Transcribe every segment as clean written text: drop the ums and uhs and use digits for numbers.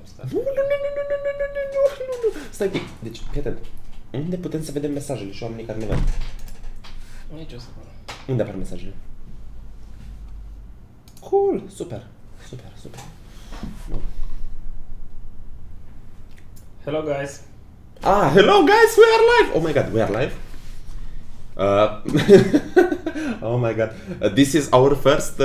stuff. Nu. Stai un pic. Deci, fii atent. Unde putem să vedem mesajele și oamenii care ne văd? Nici o să vă. Unde apar mesajele? Cool, super. Hello guys. Hello guys, we are live! Oh my god, we are live? Oh my god. This is our first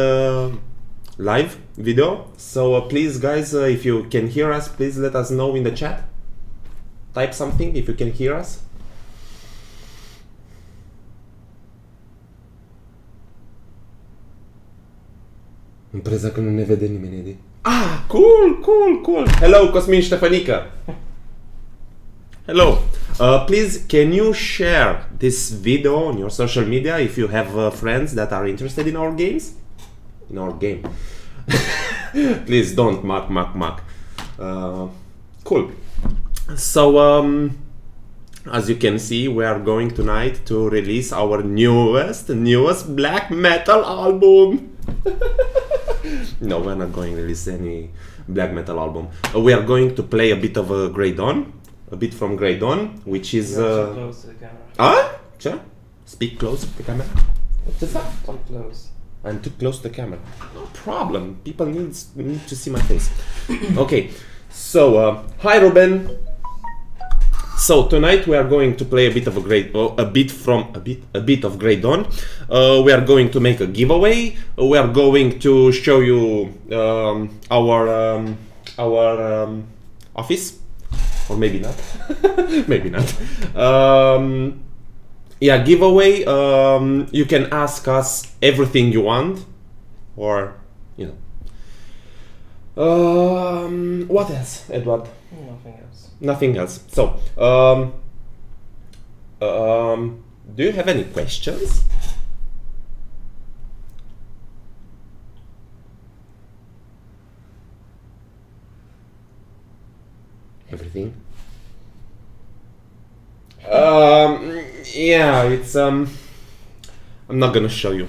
live video. So please guys, if you can hear us, please let us know in the chat. Type something if you can hear us. Impreza că nu ne vede nimeni, Edi. Cool. Hello, Cosmin Ștefănică. Hello. Please, can you share this video on your social media if you have friends that are interested in our games? In our game. Please don't mock. Cool. So, as you can see, we are going tonight to release our newest black metal album. No, we're not going to release any black metal album. We are going to play a bit of Grey Dawn. A bit from Grey Dawn, which is... You're too close to the camera. Ce? Speak close to the camera. What's that? Too close. I'm too close to the camera. No problem. People need to see my face. Okay. So, hi Ruben. So tonight we are going to play a bit of a bit of Grey Dawn. We are going to make a giveaway. We are going to show you our office. Or maybe not. Maybe not. Yeah, giveaway. You can ask us everything you want, or you know. What else, Edward? Nothing else. Nothing else. So, do you have any questions? Everything. Yeah, it's I'm not gonna show you.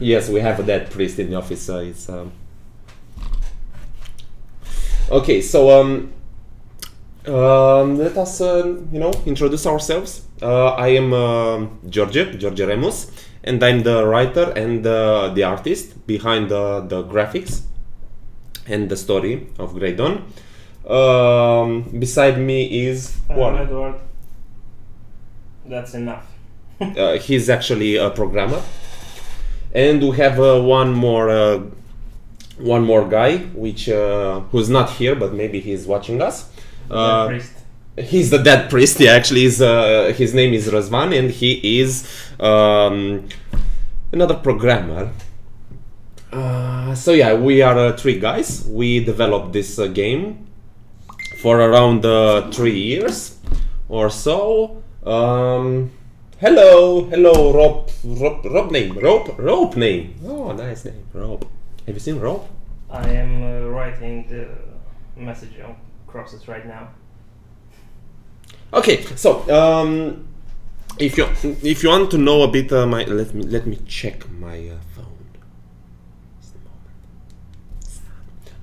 Yes, we have a dead priest in the office. It's okay. So let us you know, introduce ourselves. I am George Remus, and I'm the writer and the artist behind the graphics and the story of Grey Dawn. Beside me is Edward. That's enough. He's actually a programmer, and we have one more guy, which who's not here, but maybe he's watching us. Dead priest. He's the dead priest. Yeah, actually, his name is Razvan, and he is another programmer. So yeah, we are 3 guys. We developed this game for around 3 years or so. Hello, Rope name. Oh, nice name, Rope. Have you seen Rope? I am writing the message on crosses right now. Okay, so if you want to know a bit, let me check my phone.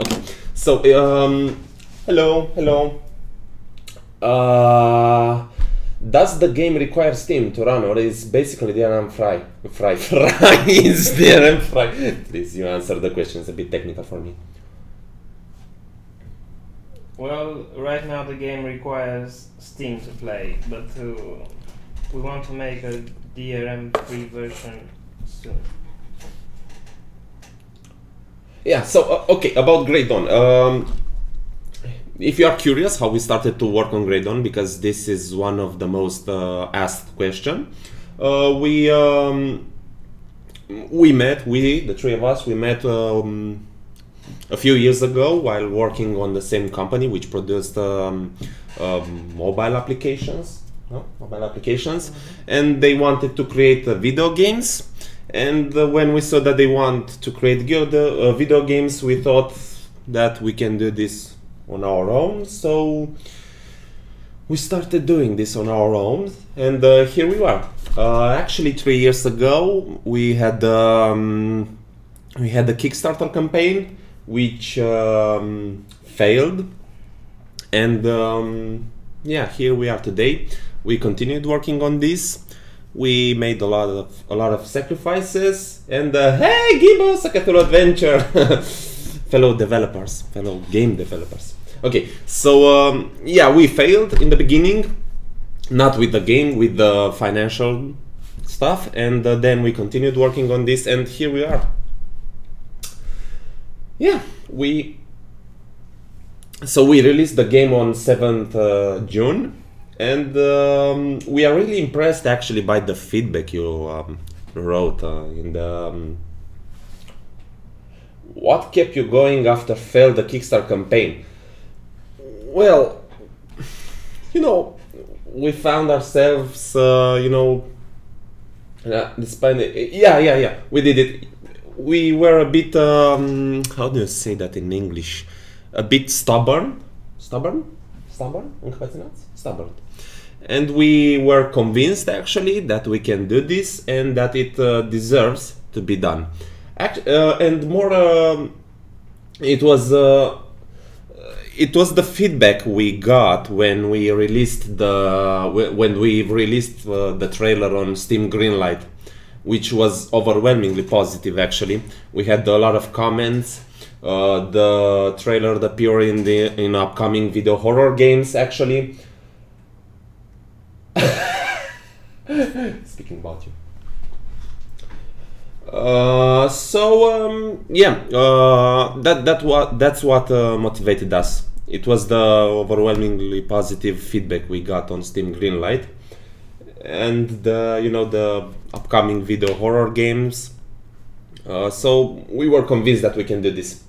Okay, so hello. Does the game require Steam to run, or is basically DRM fry? Is DRM fry? Please, you answer the question. It's a bit technical for me. Well, right now the game requires Steam to play, but we want to make a DRM-free version soon. Yeah, so, okay, about Grey Dawn. If you are curious how we started to work on Grey Dawn, because this is one of the most asked questions, the 3 of us, we met a few years ago while working on the same company which produced mobile applications, and they wanted to create video games. And when we saw that they want to create video games, we thought that we can do this on our own. So we started doing this on our own, and here we are. Actually, 3 years ago, we had a Kickstarter campaign which failed, and yeah, here we are today. We continued working on this. We made a lot of sacrifices, and hey, give us a Cthulhu adventure, fellow developers, fellow game developers. Okay, so yeah, we failed in the beginning, not with the game, with the financial stuff, and then we continued working on this, and here we are. Yeah, so we released the game on 7th June, and we are really impressed actually by the feedback you wrote in the what kept you going after failed the Kickstarter campaign? Well, you know, we found ourselves, you know, despite we did it. We were a bit, how do you say that in English? A bit stubborn. Stubborn. And we were convinced actually that we can do this and that it deserves to be done. And more, it was the feedback we got when we released the trailer on Steam Greenlight, which was overwhelmingly positive. Actually, we had a lot of comments. The trailer appeared in upcoming video horror games. Actually, speaking about you. That's what motivated us. It was the overwhelmingly positive feedback we got on Steam Greenlight, and the upcoming video horror games. So we were convinced that we can do this.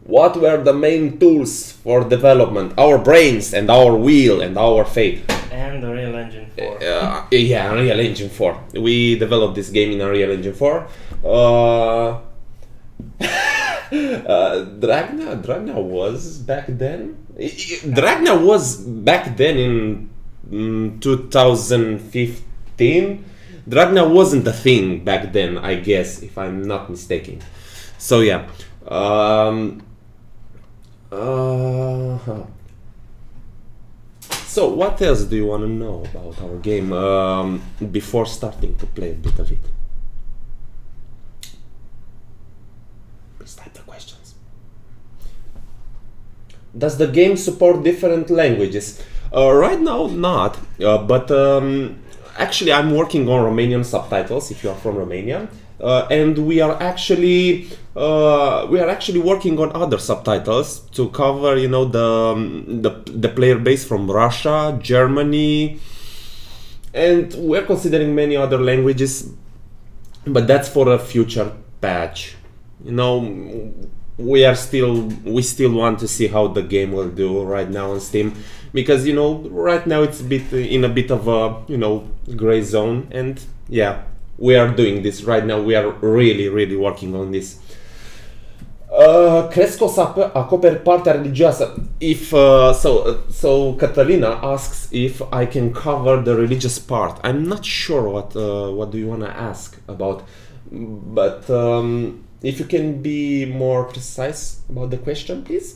What were the main tools for development? Our brains and our will and our faith. And Unreal Engine 4. Yeah, Unreal Engine 4. We developed this game in Unreal Engine 4. Dragna was back then. Dragna was back then in 2015. Dragna wasn't a thing back then, I guess, if I'm not mistaken. So yeah. So what else do you want to know about our game before starting to play a bit of it? Please type the questions. Does the game support different languages? Right now, not. But actually, I'm working on Romanian subtitles. If you are from Romania, and we are actually working on other subtitles to cover, you know, the player base from Russia, Germany, and we're considering many other languages, but that's for a future patch. You know, we still want to see how the game will do right now on Steam, because, you know, right now it's in a bit of a, you know, gray zone, and yeah, we are doing this right now. We are really working on this. Crezi că o să acoperi partea religioasă? So Catalina asks if I can cover the religious part. I'm not sure what do you want to ask about, but if you can be more precise about the question, please.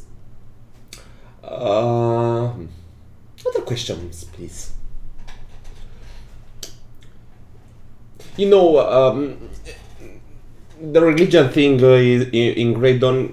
Other questions, please. You know, the religion thing in Grey Dawn,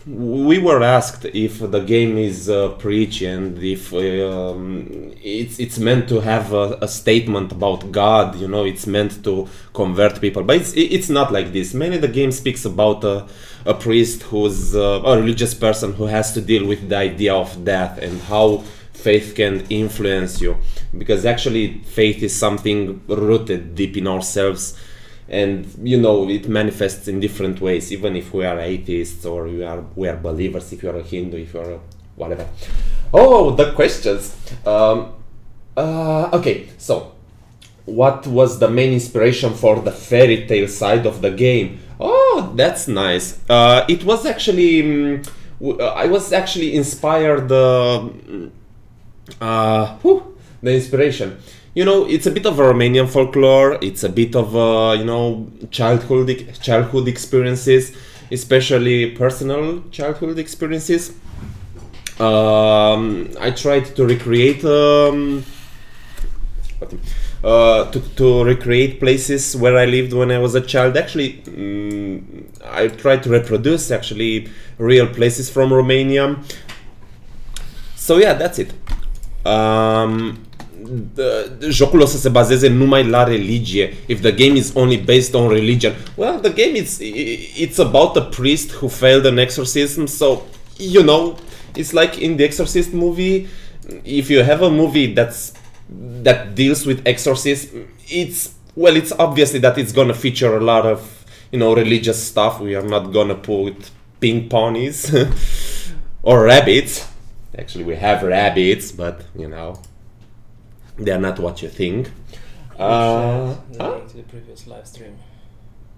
we were asked if the game is preachy and if it's meant to have a statement about God. You know, it's meant to convert people, but it's not like this. Mainly the game speaks about a priest who's a religious person who has to deal with the idea of death and how faith can influence you, because actually faith is something rooted deep in ourselves, and you know, it manifests in different ways, even if we are atheists or we are believers, if you are a Hindu, if you are a whatever. Oh, the questions. Okay, so what was the main inspiration for the fairy tale side of the game? Oh, that's nice. It was actually I was actually inspired the inspiration. You know, it's a bit of a Romanian folklore. It's a bit of you know, childhood experiences. especially personal childhood experiences. I tried to recreate to recreate places where I lived when I was a child. Actually, I tried to reproduce actually real places from Romania. So yeah, that's it. Jocul o să se bazeze numai la religie. If the game is only based on religion, well, the game it's about a priest who failed an exorcism. So you know, it's like in the Exorcist movie. If you have a movie that deals with exorcism, it's obviously that it's gonna feature a lot of, you know, religious stuff. We are not gonna put pink ponies or rabbits. Actually, we have rabbits, but you know, they are not what you think. The link to the previous live stream.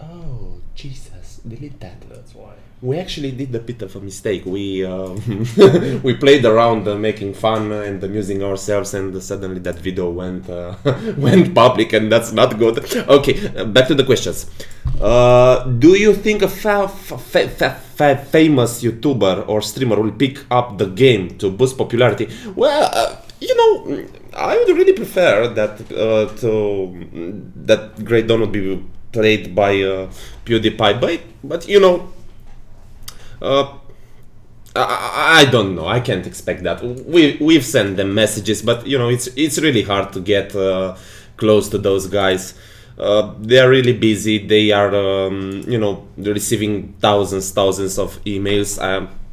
Oh, Jesus, delete that. That's why. We actually did a bit of a mistake. We we played around making fun and amusing ourselves, and suddenly that video went went public, and that's not good. Okay, back to the questions. Do you think a famous YouTuber or streamer will pick up the game to boost popularity? Well, you know, I would really prefer that that Great Dawn would be played by PewDiePie, but you know, I don't know. I can't expect that. We've sent them messages, but you know, it's really hard to get close to those guys. They are really busy. They are you know, receiving thousands of emails,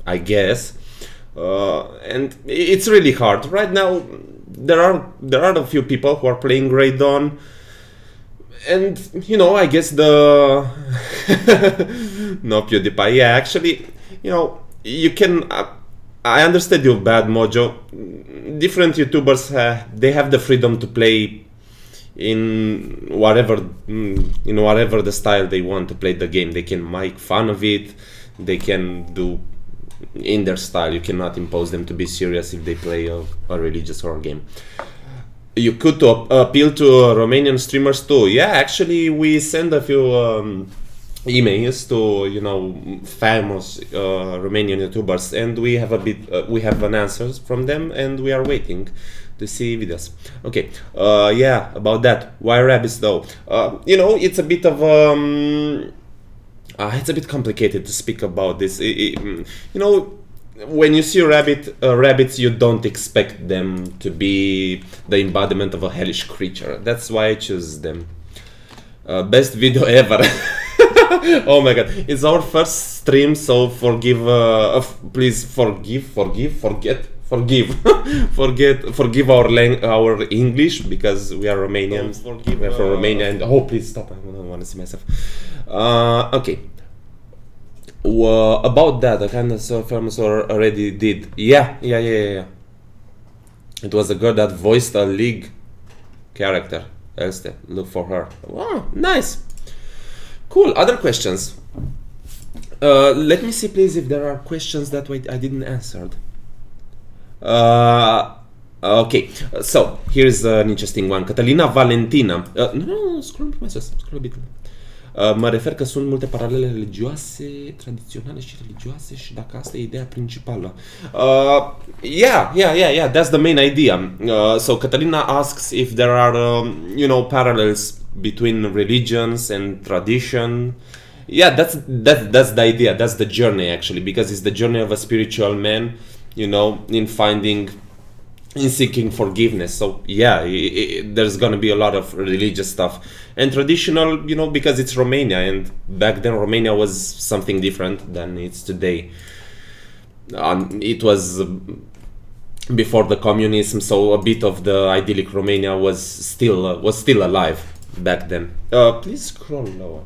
I guess, and it's really hard right now. There are a few people who are playing Great Dawn, and you know, I guess the no, PewDiePie. Yeah, actually, you know, you can. I understand your bad mojo. Different YouTubers they have the freedom to play in whatever the style they want to play the game. They can make fun of it. They can do in their style. You cannot impose them to be serious if they play a religious horror game. You could appeal to Romanian streamers too. Yeah, actually, we send a few emails to, you know, famous Romanian YouTubers, and we have an answers from them, and we are waiting to see videos. Okay, yeah, about that. Why rabbits though? You know, it's a bit of it's a bit complicated to speak about this. You know, when you see rabbits, you don't expect them to be the embodiment of a hellish creature. That's why I choose them. Best video ever. Oh my god, it's our first stream, so forgive, please forgive our English, because we are Romanian. We're from Romania, and oh, please stop, I don't want to see myself. Okay. About that, I kind of saw famous already did. Yeah. It was a girl that voiced a League character. Elste, look for her. Wow, nice. Cool. Other questions? Let me see, please, if there are questions that I didn't answer. Okay, so here's an interesting one. Catalina Valentina. No, scroll a bit. Mă refer că sunt multe paralele religioase, tradiționale și religioase, și dacă asta e ideea principală. Yeah, that's the main idea. So Catalina asks if there are, you know, parallels between religions and tradition. Yeah, that's the idea. That's the journey, actually, because it's the journey of a spiritual man, you know, in seeking forgiveness. So yeah, there's gonna be a lot of religious stuff and traditional, you know, because it's Romania, and back then Romania was something different than it's today. It was before the communism, so a bit of the idyllic Romania was still alive back then. Please scroll lower.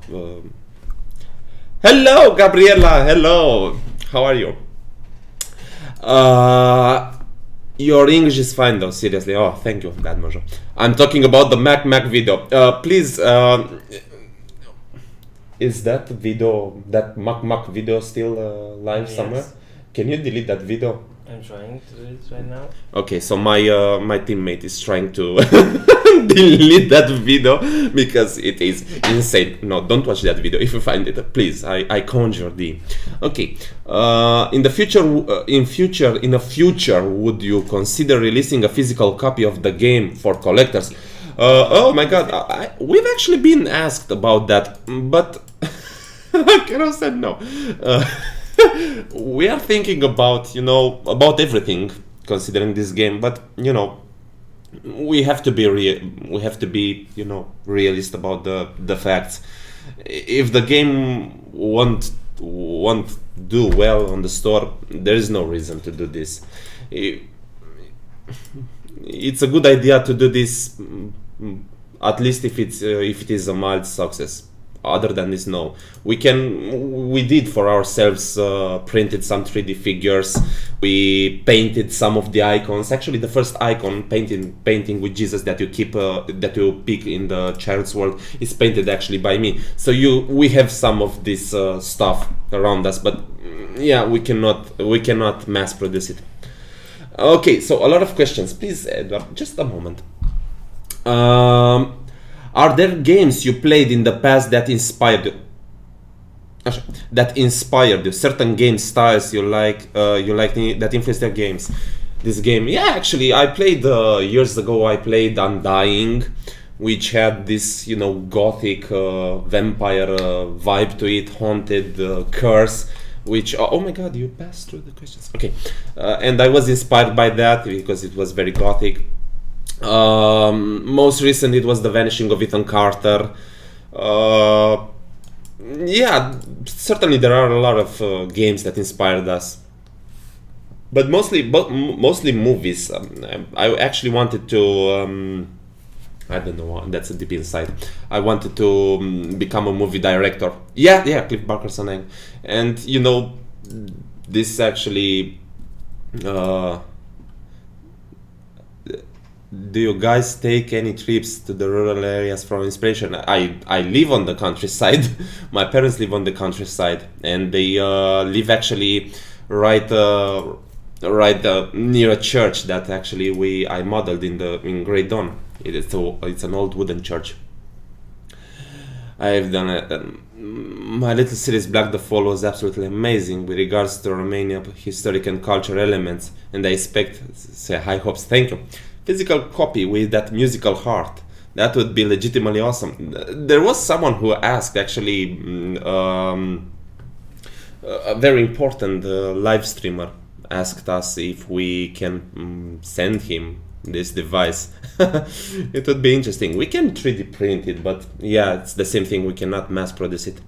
Hello, Gabriela. Hello. How are you? Your English is fine though, seriously. Oh, thank you, Bad Mojo. I'm talking about the Mac video. Please, is that video, that Mac video still live somewhere? Can you delete that video? I I'm trying to do it right now. Okay, so my my teammate is trying to delete that video because it is insane. No, don't watch that video if you find it, please. I conjure thee. Okay, in the future, would you consider releasing a physical copy of the game for collectors? Oh my God, we've actually been asked about that, but Carol said no. We are thinking about, you know, about everything considering this game, but you know, we have to be you know, realist about the facts. If the game won't do well on the store, there is no reason to do this. It's a good idea to do this, at least if it is a mild success. Other than this, no. We did for ourselves, printed some 3D figures. We painted some of the icons. Actually, the first icon painting with Jesus that you pick in the Child's World is painted actually by me. So we have some of this stuff around us, but yeah, we cannot mass produce it. Okay, so a lot of questions. Please, Edward, just a moment. Are there games you played in the past that inspired you? Certain game styles you like that influenced your games. This game, yeah, actually, I played years ago. I played Undying, which had this, you know, gothic vampire vibe to it, haunted curse. Which oh my God, you passed through the questions. Okay, and I was inspired by that because it was very gothic. Most recent, it was The Vanishing of Ethan Carter. Yeah, certainly there are a lot of games that inspired us, but mostly movies. I actually wanted to I don't know, that's a deep insight. I wanted to become a movie director. Yeah, Cliff Barker-Sonang. And you know, this actually do you guys take any trips to the rural areas for inspiration? I live on the countryside. My parents live on the countryside, and they live actually right near a church that actually I modeled in Great Dawn. It's an old wooden church. I've done it. My little series Black the Fall was absolutely amazing with regards to Romania historic and cultural elements, and I expect high hopes. Thank you. Physical copy with that musical heart, that would be legitimately awesome. There was someone who asked, actually, a very important live streamer asked us if we can send him this device. It would be interesting. We can 3D print it, but yeah, it's the same thing, we cannot mass produce it.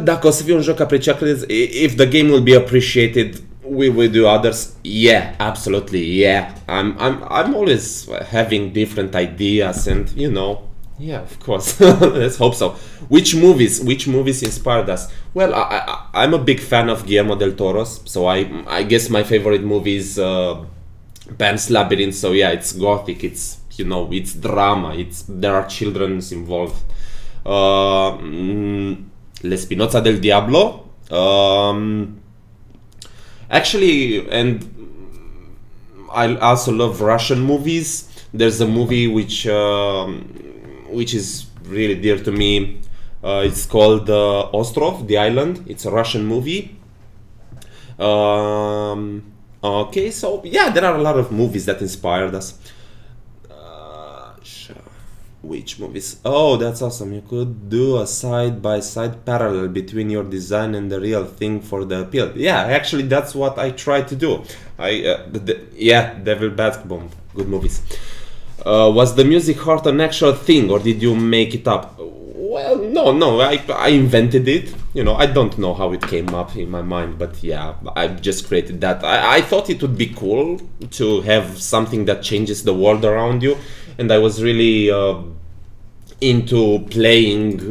Dacă o să fie un joc apreciat, if the game will be appreciated, we will do others. Yeah, absolutely. Yeah, I'm always having different ideas, and you know, yeah, of course. Let's hope so. Which movies inspired us? Well, I'm a big fan of Guillermo del Toro's, so I guess my favorite movie is Pan's Labyrinth. So yeah, it's gothic, it's, you know, it's drama, there are children involved. L'Espinoza del Diablo. Actually, and I also love Russian movies. There's a movie which is really dear to me. It's called Ostrov, the island. It's a Russian movie. Okay, so yeah, there are a lot of movies that inspired us. Which movies? Oh, that's awesome. You could do a side-by-side parallel between your design and the real thing for the appeal. Yeah, actually, that's what I try to do. Yeah, Devil Basketball, good movies. Was the music heart an actual thing, or did you make it up? Well, no, I invented it. You know, I don't know how it came up in my mind, but yeah, I just created that. I thought it would be cool to have something that changes the world around you, and I was really into playing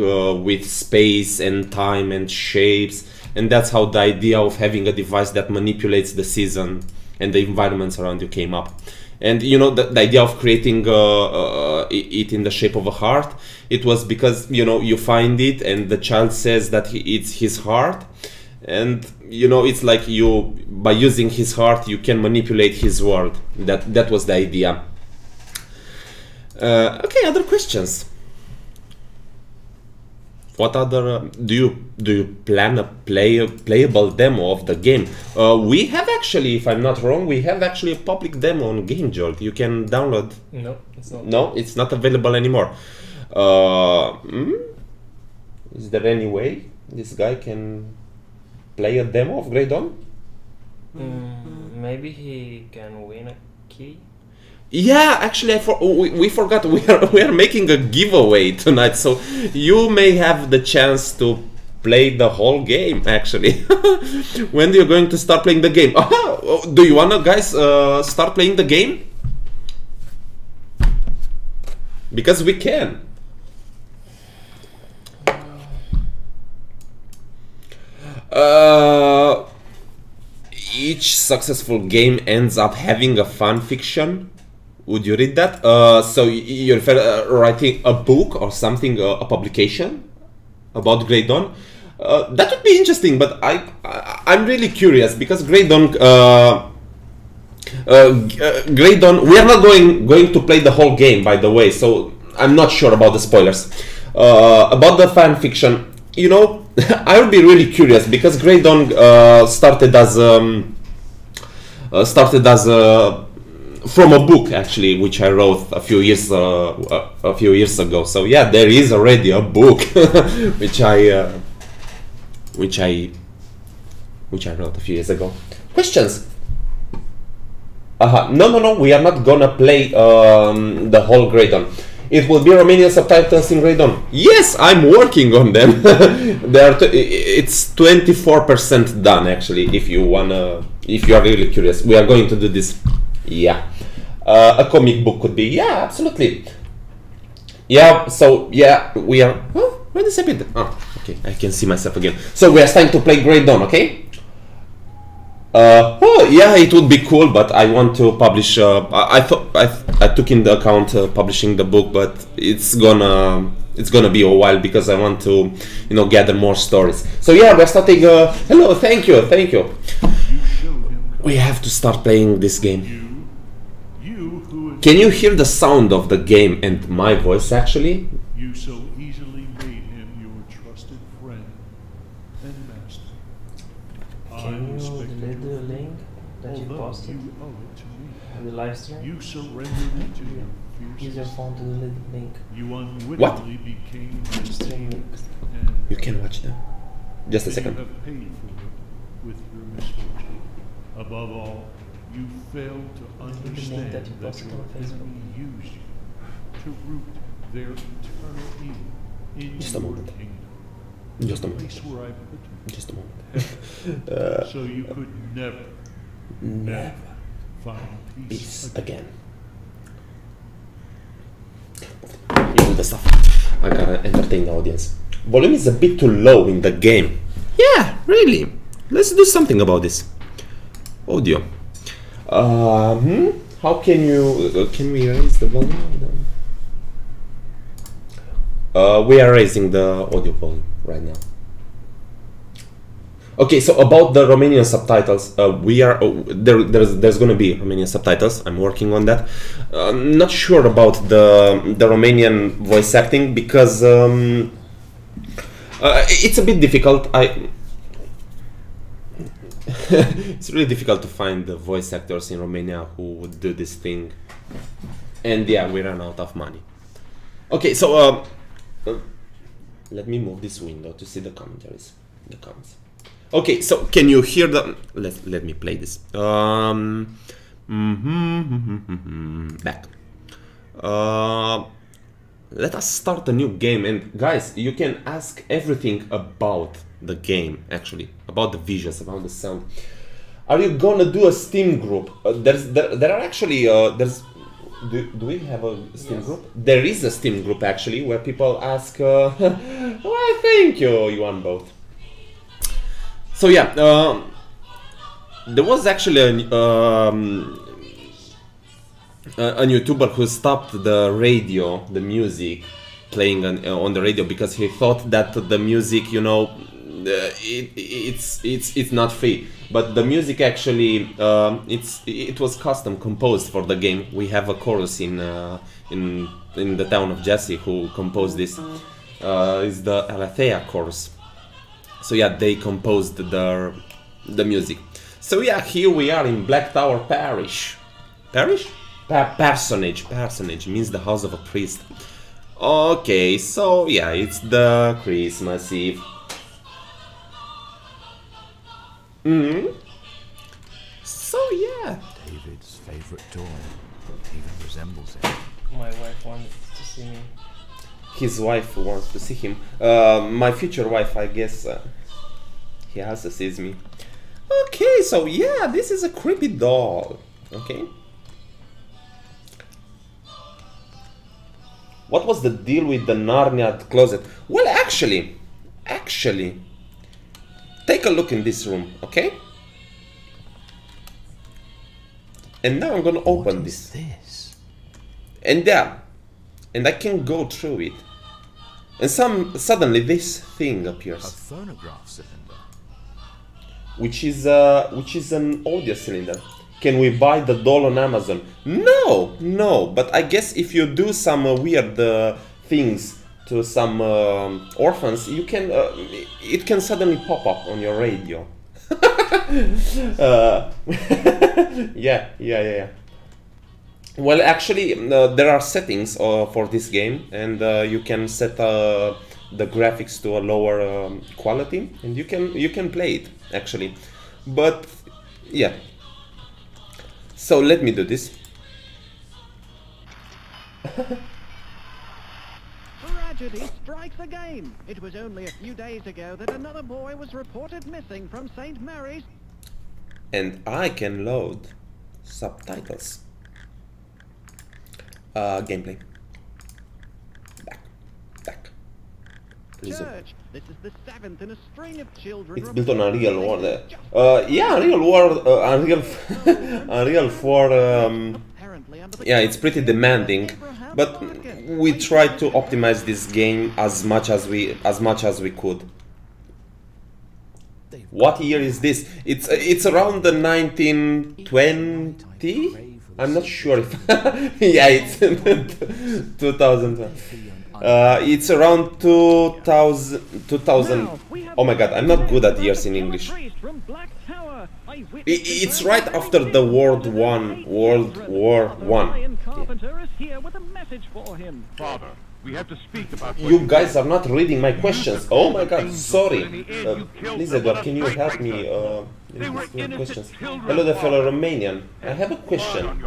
with space and time and shapes, and that's how the idea of having a device that manipulates the season and the environments around you came up. And you know, the idea of creating it in the shape of a heart, it was because, you know, you find it and the child says that it's his heart, and you know, it's like you, by using his heart, you can manipulate his world. That was the idea. Okay, other questions? What other do you plan a playable demo of the game? We have actually, if I'm not wrong, we have actually a public demo on GameJolt. You can download. No, it's not. No, it's not available anymore. Is there any way this guy can play a demo of Grey Dawn? Maybe he can win a key. Yeah, actually, we forgot. We are making a giveaway tonight, so you may have the chance to play the whole game. Actually, when you're going to start playing the game? Do you wanna, guys, start playing the game? Because we can. Each successful game ends up having a fan fiction. Would you read that? So you're writing a book or something, a publication about Grey Dawn? That would be interesting, but I'm really curious because Grey Dawn. Grey Dawn. We are not going to play the whole game, by the way. So I'm not sure about the spoilers. About the fan fiction, you know, I would be really curious because Grey Dawn started as from a book actually, which I wrote a few years ago. So yeah, there is already a book which I wrote a few years ago. Questions? No, we are not gonna play the whole Grey Dawn. It will be Romanian subtitles in Grey Dawn. Yes, I'm working on them. It's 24% done actually. If you are really curious, we are going to do this. Yeah, a comic book could be. Yeah, absolutely. Yeah. So yeah, we are. Oh, where is it? Oh, okay. I can see myself again. So we are starting to play Grey Dawn. Okay. Oh yeah, it would be cool, but I want to publish. I thought I took into account publishing the book, but it's gonna be a while because I want to, you know, gather more stories. So yeah, we're starting. Hello, thank you. We have to start playing this game. Can you hear the sound of the game and my voice actually? You so easily made him your trusted friend and master. Can you delete the link that you posted You owe it to me. in the live stream? You surrendered it to your Use your fiercest. phone to delete the link. You unwittingly became his Stream thief, link. and You can watch them. Just a you second. have paid for it with your misfortune. Above all, you failed to understand that you that posted your on Facebook. enemy used you to root their eternal evil in Just a your moment. kingdom. Just a The moment. place where I put you. Just a moment. So you could never Never find peace peace again. again. You do the stuff. I gotta entertain the audience. Volume is a bit too low in the game. Yeah, really. Let's do something about this. Audio. How can you? Can we raise the volume? We are raising the audio volume right now. Okay, so about the Romanian subtitles, we are there's going to be Romanian subtitles. I'm working on that. Not sure about the Romanian voice acting because it's a bit difficult. It's really difficult to find the voice actors in Romania who would do this thing, and yeah, we ran out of money. Okay, so let me move this window to see the commentaries, the comments. Okay, so can you hear the? Let me play this. Back. Let us start a new game, and guys, you can ask everything about the game, actually, about the visuals, about the sound. Are you gonna do a Steam group? There are actually there's. Do we have a Steam group? There is a Steam group actually where people ask. Why, thank you, you won both. So yeah, there was actually a YouTuber who stopped the radio, the music playing on the radio because he thought that the music, you know, it's not free, but the music actually it was custom composed for the game. We have a chorus in the town of Jesse who composed this. Is the Alethea chorus. So yeah, they composed the music. So yeah, here we are in Black Tower Parish. Parish? Parsonage means the house of a priest. Okay, so yeah, it's the Christmas Eve. So yeah. David's favorite toy even resembles it. My wife wants to see me. His wife wants to see him. My future wife, I guess, he also sees me. Okay, so yeah, this is a creepy doll. Okay. What was the deal with the Narnia closet? Well, actually, take a look in this room, okay? And now I'm gonna open this. And there, and I can go through it. And suddenly this thing appears. A phonograph cylinder. Which is an audio cylinder. Can we buy the doll on Amazon? No, but I guess if you do some weird things to some orphans, you can it can suddenly pop up on your radio. Yeah. Well, actually, there are settings for this game, and you can set the graphics to a lower quality, and you can play it actually. But yeah. So let me do this. Tragedy strikes again. It was only a few days ago that another boy was reported missing from St. Mary's. And I can load subtitles. Gameplay. Back. Church. This is the seventh in a string of children. It's built on Unreal World. Yeah, Unreal World, Unreal 4. Yeah, it's pretty demanding, but we tried to optimize this game as much as we could. What year is this? It's around the 1920. I'm not sure if yeah, it's 2000. It's around 2000. Oh my god, I'm not good at years in English. It's right after the World War One. Father, we have to speak about You guys are not reading my questions. Oh my god, sorry. Please, Edward, can you help me with these questions? Hello, the fellow Romanian. I have a question.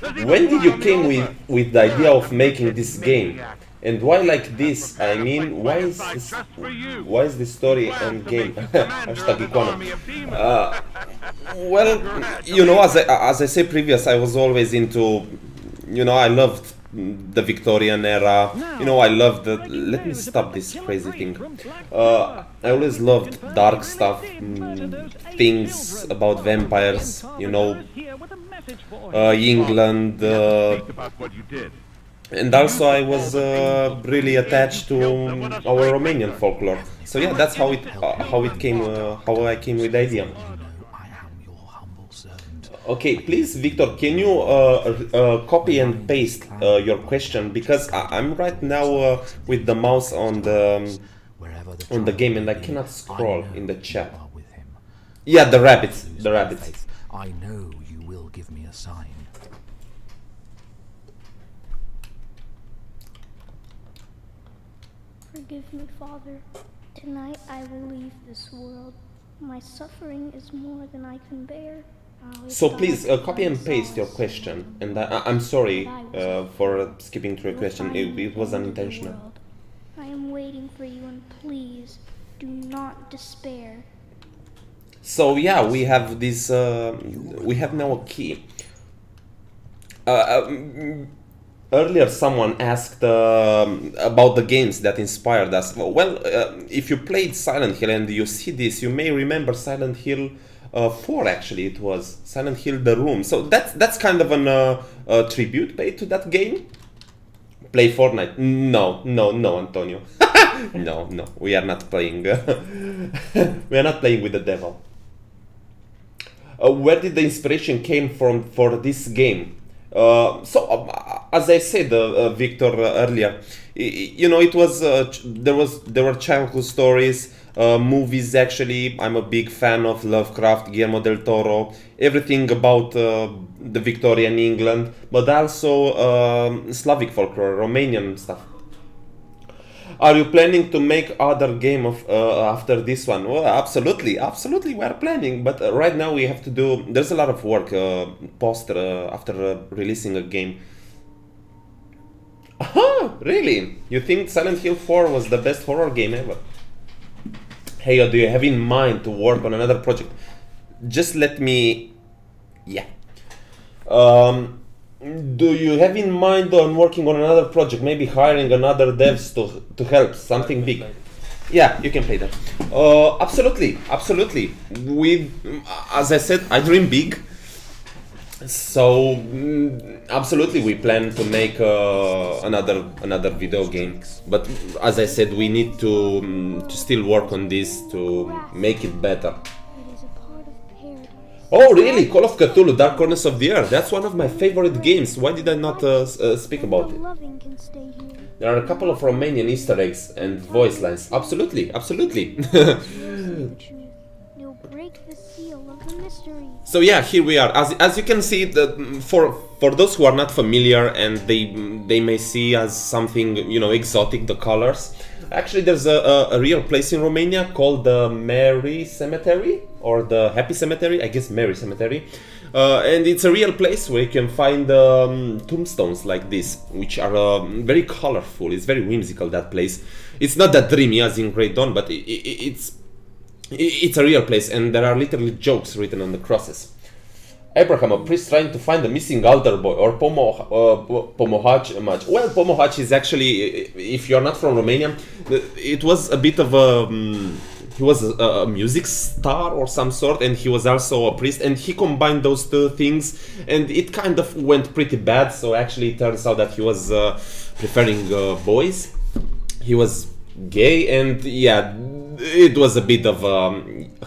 When did you came with the idea of making this game? And why like this? I mean, why is the story and game? Hashtag Icona. Well, you know, as I said previous, I was always into, you know, I loved the Victorian era. You know, I loved the. Let me stop this crazy thing. I always loved dark stuff, things about vampires. You know, England. And also I was really attached to our Romanian folklore. So yeah, that's how it came. How I came with the idea. Okay, please, Victor, can you copy and paste your question, because I'm right now with the mouse on the game and I cannot scroll in the chat. Yeah, the rabbits. I know you will give me a sign. Forgive me, Father. Tonight I will leave this world. My suffering is more than I can bear. So please copy and paste your question. And I'm sorry for skipping through a question. It was unintentional. I am waiting for you, and please do not despair. So yeah, we have this. We have now a key. Earlier, someone asked about the games that inspired us. Well, if you played Silent Hill and you see this, you may remember Silent Hill 4. Actually, it was Silent Hill: The Room. So that's kind of a tribute paid to that game. Play Fortnite? No, Antonio. No, no, we are not playing. We are not playing with the devil. Where did the inspiration came from for this game? As I said, Victor, earlier, you know, it was there were childhood stories, movies. Actually, I'm a big fan of Lovecraft, Guillermo del Toro, everything about the Victorian England, but also Slavic folklore, Romanian stuff. Are you planning to make other game of after this one? Well, absolutely, absolutely, we are planning. But right now we have to do. There's a lot of work post after releasing a game. Aha, really? You think Silent Hill 4 was the best horror game ever? Hey, do you have in mind to work on another project? Just let me. Yeah. Do you have in mind on working on another project? Maybe hiring another devs to help, something big? Yeah, you can play that. Absolutely, absolutely. As I said, I dream big. So absolutely, we plan to make another video game. But as I said, we need to still work on this to make it better. Oh really? Call of Cthulhu, Dark Corners of the Earth. That's one of my favorite games. Why did I not speak about it? There are a couple of Romanian Easter eggs and voice lines. Absolutely, absolutely. So yeah, here we are. As you can see, for those who are not familiar and they may see as something, you know, exotic, the colors. Actually, there's a real place in Romania called the Mary Cemetery, or the Happy Cemetery, I guess Mary Cemetery. And it's a real place where you can find tombstones like this, which are very colorful. It's very whimsical, that place. It's not that dreamy as in Great Dawn, but it's a real place, and there are literally jokes written on the crosses. Abraham, a priest trying to find the missing altar boy, or Pomohac. Well, Pomohac is actually, if you're not from Romania, it was a bit of a... he was a music star or some sort, and he was also a priest, and he combined those two things, and it kind of went pretty bad, so actually it turns out that he was preferring boys. He was gay, and yeah, it was a bit of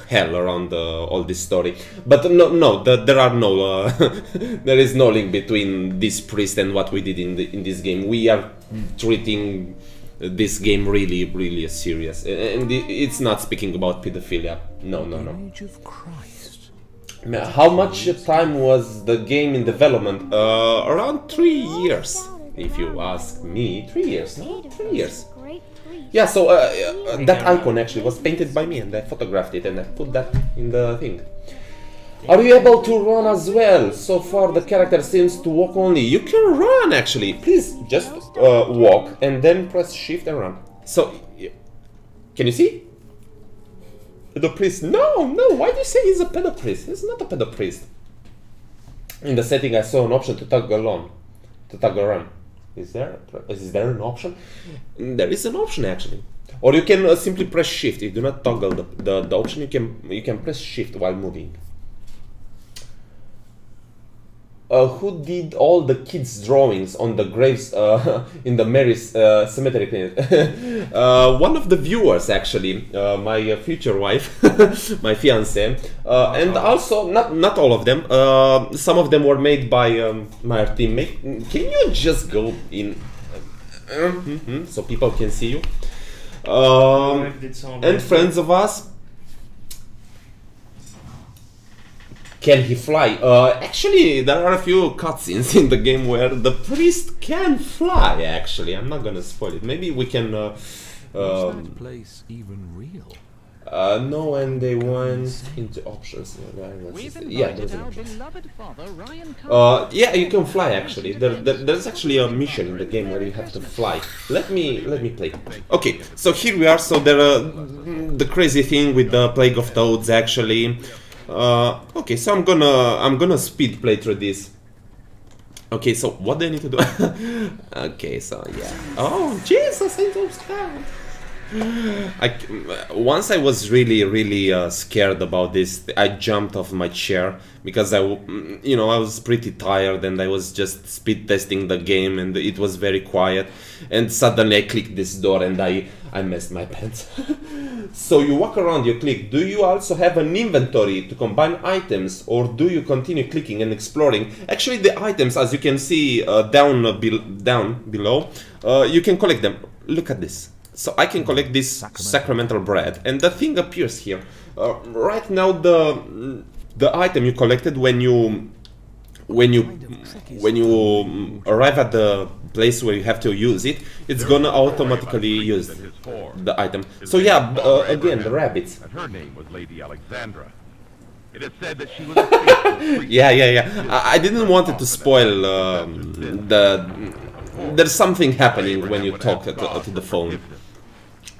hell around all this story. But there are no there is no link between this priest and what we did in this game. We are treating this game really serious, and it's not speaking about pedophilia. No. Age of Christ. How much time was the game in development? Around 3 years, if you ask me. 3 years, no? 3 years. Yeah, so that icon actually was painted by me, and I photographed it and I put that in the thing. Are you able to run as well? So far the character seems to walk only. You can run actually. Please just walk and then press shift and run. So, can you see? The priest. No, why do you say he's a pedo priest? He's not a pedo priest. In the setting I saw an option to toggle on, to toggle run. Is there an option? There is an option actually. Or you can simply press shift. If you do not toggle the option, you can press shift while moving. Who did all the kids' drawings on the graves in the Mary's cemetery clinic? One of the viewers actually, my future wife, my fiance, and also not all of them. Some of them were made by my teammate. Can you just go in so people can see you? And friends of us. Can he fly? Actually, there are a few cutscenes in the game where the priest can fly, actually. I'm not gonna spoil it. Maybe we can... Is that place even real? No, and they went into options. Yeah, there's an option. Yeah, you can fly, actually. There's actually a mission in the game where you have to fly. Let me play. Okay, so here we are. So there are the crazy thing with the Plague of Toads, actually. Okay, so I'm gonna speed play through this. Okay, so what do I need to do? Okay, so yeah. Oh Jesus, I don't stand. Once I was really scared about this. I jumped off my chair because I was pretty tired and I was just speed testing the game and it was very quiet. And suddenly I clicked this door and I I messed my pants. So you walk around, you click. Do you also have an inventory to combine items, or do you continue clicking and exploring? Actually, the items, as you can see down below, you can collect them. Look at this. So I can collect this sacramental bread, and the thing appears here. Right now, the item you collected when you arrive at the place where you have to use it, it's gonna automatically use the item. So yeah, again, the rabbits. And her name was Lady Alexandra. It is said that she was a faithful priest. Yeah. I didn't want it to spoil there's something happening when you talk to the phone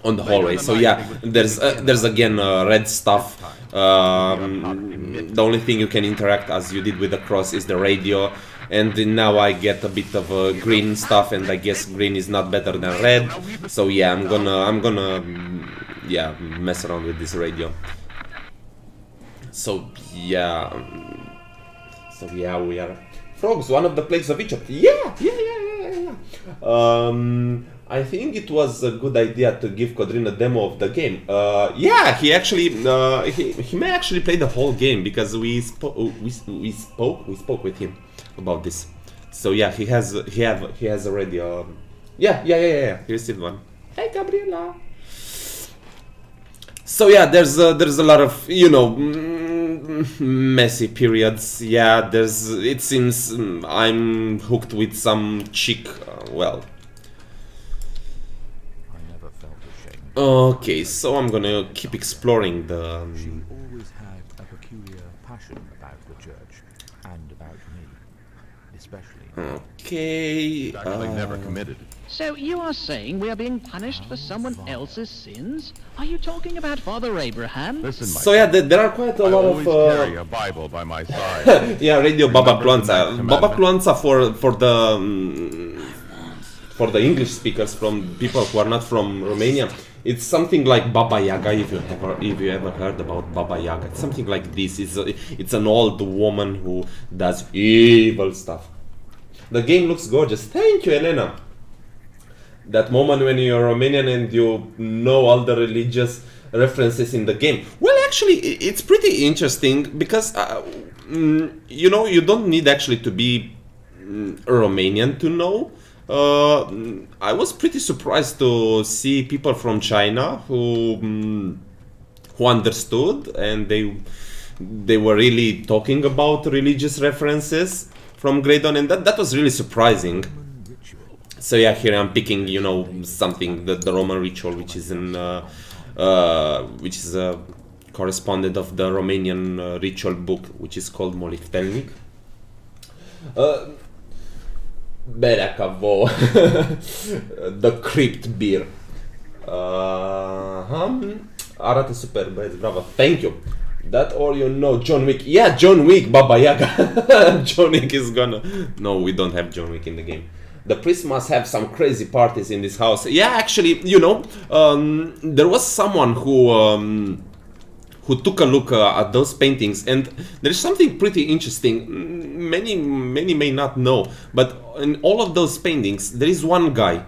on the hallway. So yeah, there's again red stuff. The only thing you can interact as you did with the cross is the radio, and now I get a bit of green stuff, and I guess green is not better than red. So yeah, I'm gonna yeah, mess around with this radio. So yeah, we are frogs, one of the plagues of Egypt. Yeah. I think it was a good idea to give Kodrin a demo of the game. Yeah, he actually he may actually play the whole game, because we spoke with him about this. So yeah, he has already yeah, he received one. Hey, Gabriela. So yeah, there's a lot of, you know, messy periods. Yeah, it seems I'm hooked with some chick. Well. Okay, so I'm gonna keep exploring the. She always had a peculiar passion about the church and about me, especially. Okay. Actually, never committed. So you are saying we are being punished for someone else's sins? Are you talking about Father Abraham? Listen, So yeah, there are quite a lot always of. carry a Bible by my side. Yeah, Radio Baba Klonca. Baba Klonca for the English speakers, from people who are not from Romania. It's something like Baba Yaga, if you ever heard about Baba Yaga. It's something like this. It's an old woman who does evil stuff. The game looks gorgeous. Thank you, Elena. That moment when you're Romanian and you know all the religious references in the game. Well, actually, it's pretty interesting, because you know, you don't need actually to be Romanian to know. I was pretty surprised to see people from China who understood, and they were really talking about religious references from Graydon, and that was really surprising. So yeah, here I'm picking, you know, something, the Roman ritual, which is a correspondent of the Romanian ritual book, which is called Moliftelnik. Berekavo, the crypt beer. Arată super, băieți, bravo. Thank you. That all you know, John Wick. Yeah, John Wick, Baba Yaga. John Wick is gonna. No, we don't have John Wick in the game. The priest must have some crazy parties in this house. Yeah, actually, you know, there was someone who took a look at those paintings, and there's something pretty interesting. Many may not know, but in all of those paintings, there is one guy.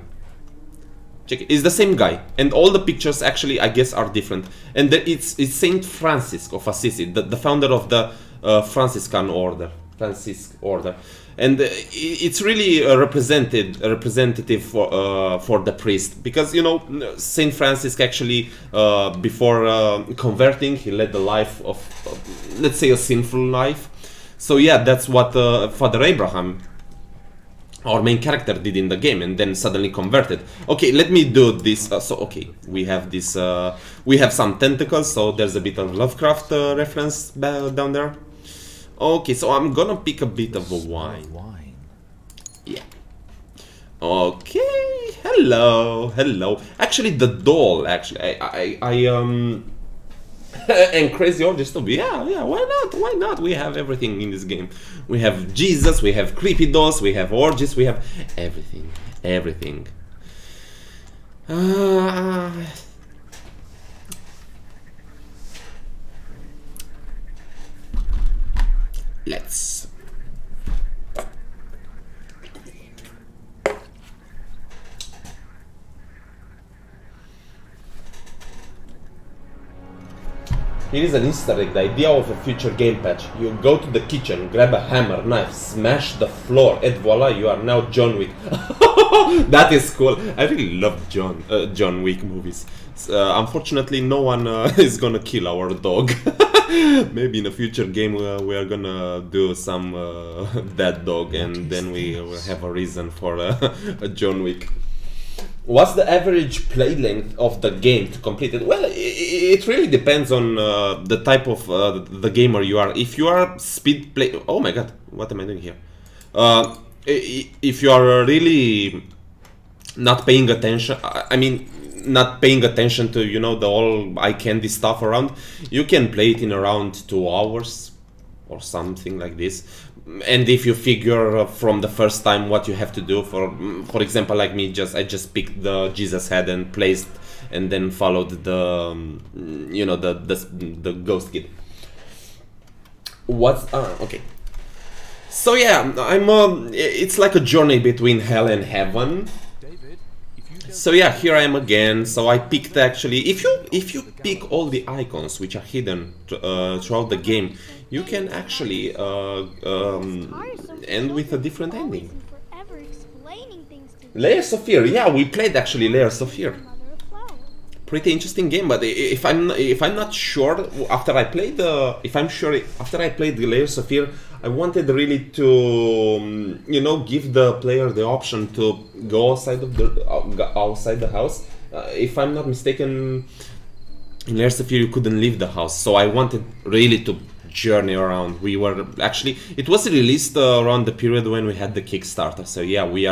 Check it, it's the same guy, and all the pictures actually, I guess, are different. And it's Saint Francis of Assisi, the founder of the Franciscan order, and it's really a representative for the priest, because, you know, Saint Francis actually before converting, he led a life of let's say a sinful life. So yeah, that's what Father Abraham, our main character, did in the game, and then suddenly converted. Okay, let me do this. So okay, we have this. We have some tentacles, so there's a bit of Lovecraft reference down there. Okay, so I'm gonna pick a bit of a wine. Yeah. Okay. Hello. Actually, the doll. Actually, I and crazy orgies too. Yeah. Why not? We have everything in this game. We have Jesus. We have creepy dolls. We have orgies. We have everything. Let's. Here is an Easter egg, the idea of a future game patch. You go to the kitchen, grab a hammer, knife, smash the floor, and voila, you are now John Wick. That is cool. I really love John Wick movies. Unfortunately, no one is gonna kill our dog. Maybe in a future game we are gonna do some dead dog, and then we will have a reason for a John Wick. What's the average play length of the game to complete it? Well, it really depends on the type of the gamer you are. If you are speed play... Oh my god, what am I doing here? If you are really not paying attention, I mean, not paying attention to, you know, the whole eye candy stuff around, you can play it in around 2 hours or something like this. And if you figure from the first time what you have to do, for example, like me, I just picked the Jesus head and placed, and then followed the you know, the ghost kid. What's okay? So yeah, it's like a journey between hell and heaven. So yeah, here I am again. So I picked, actually, if you pick all the icons which are hidden throughout the game, you can actually end with a different ending. Layers of Fear, yeah, we played actually Layers of Fear. Pretty interesting game, but if I'm not sure after I played after I played the Layers of Fear, I wanted really to, you know, give the player the option to go outside the house. If I'm not mistaken, in Layers of Fear you couldn't leave the house, so I wanted really to journey around. We were actually, it was released around the period when we had the Kickstarter. So yeah, we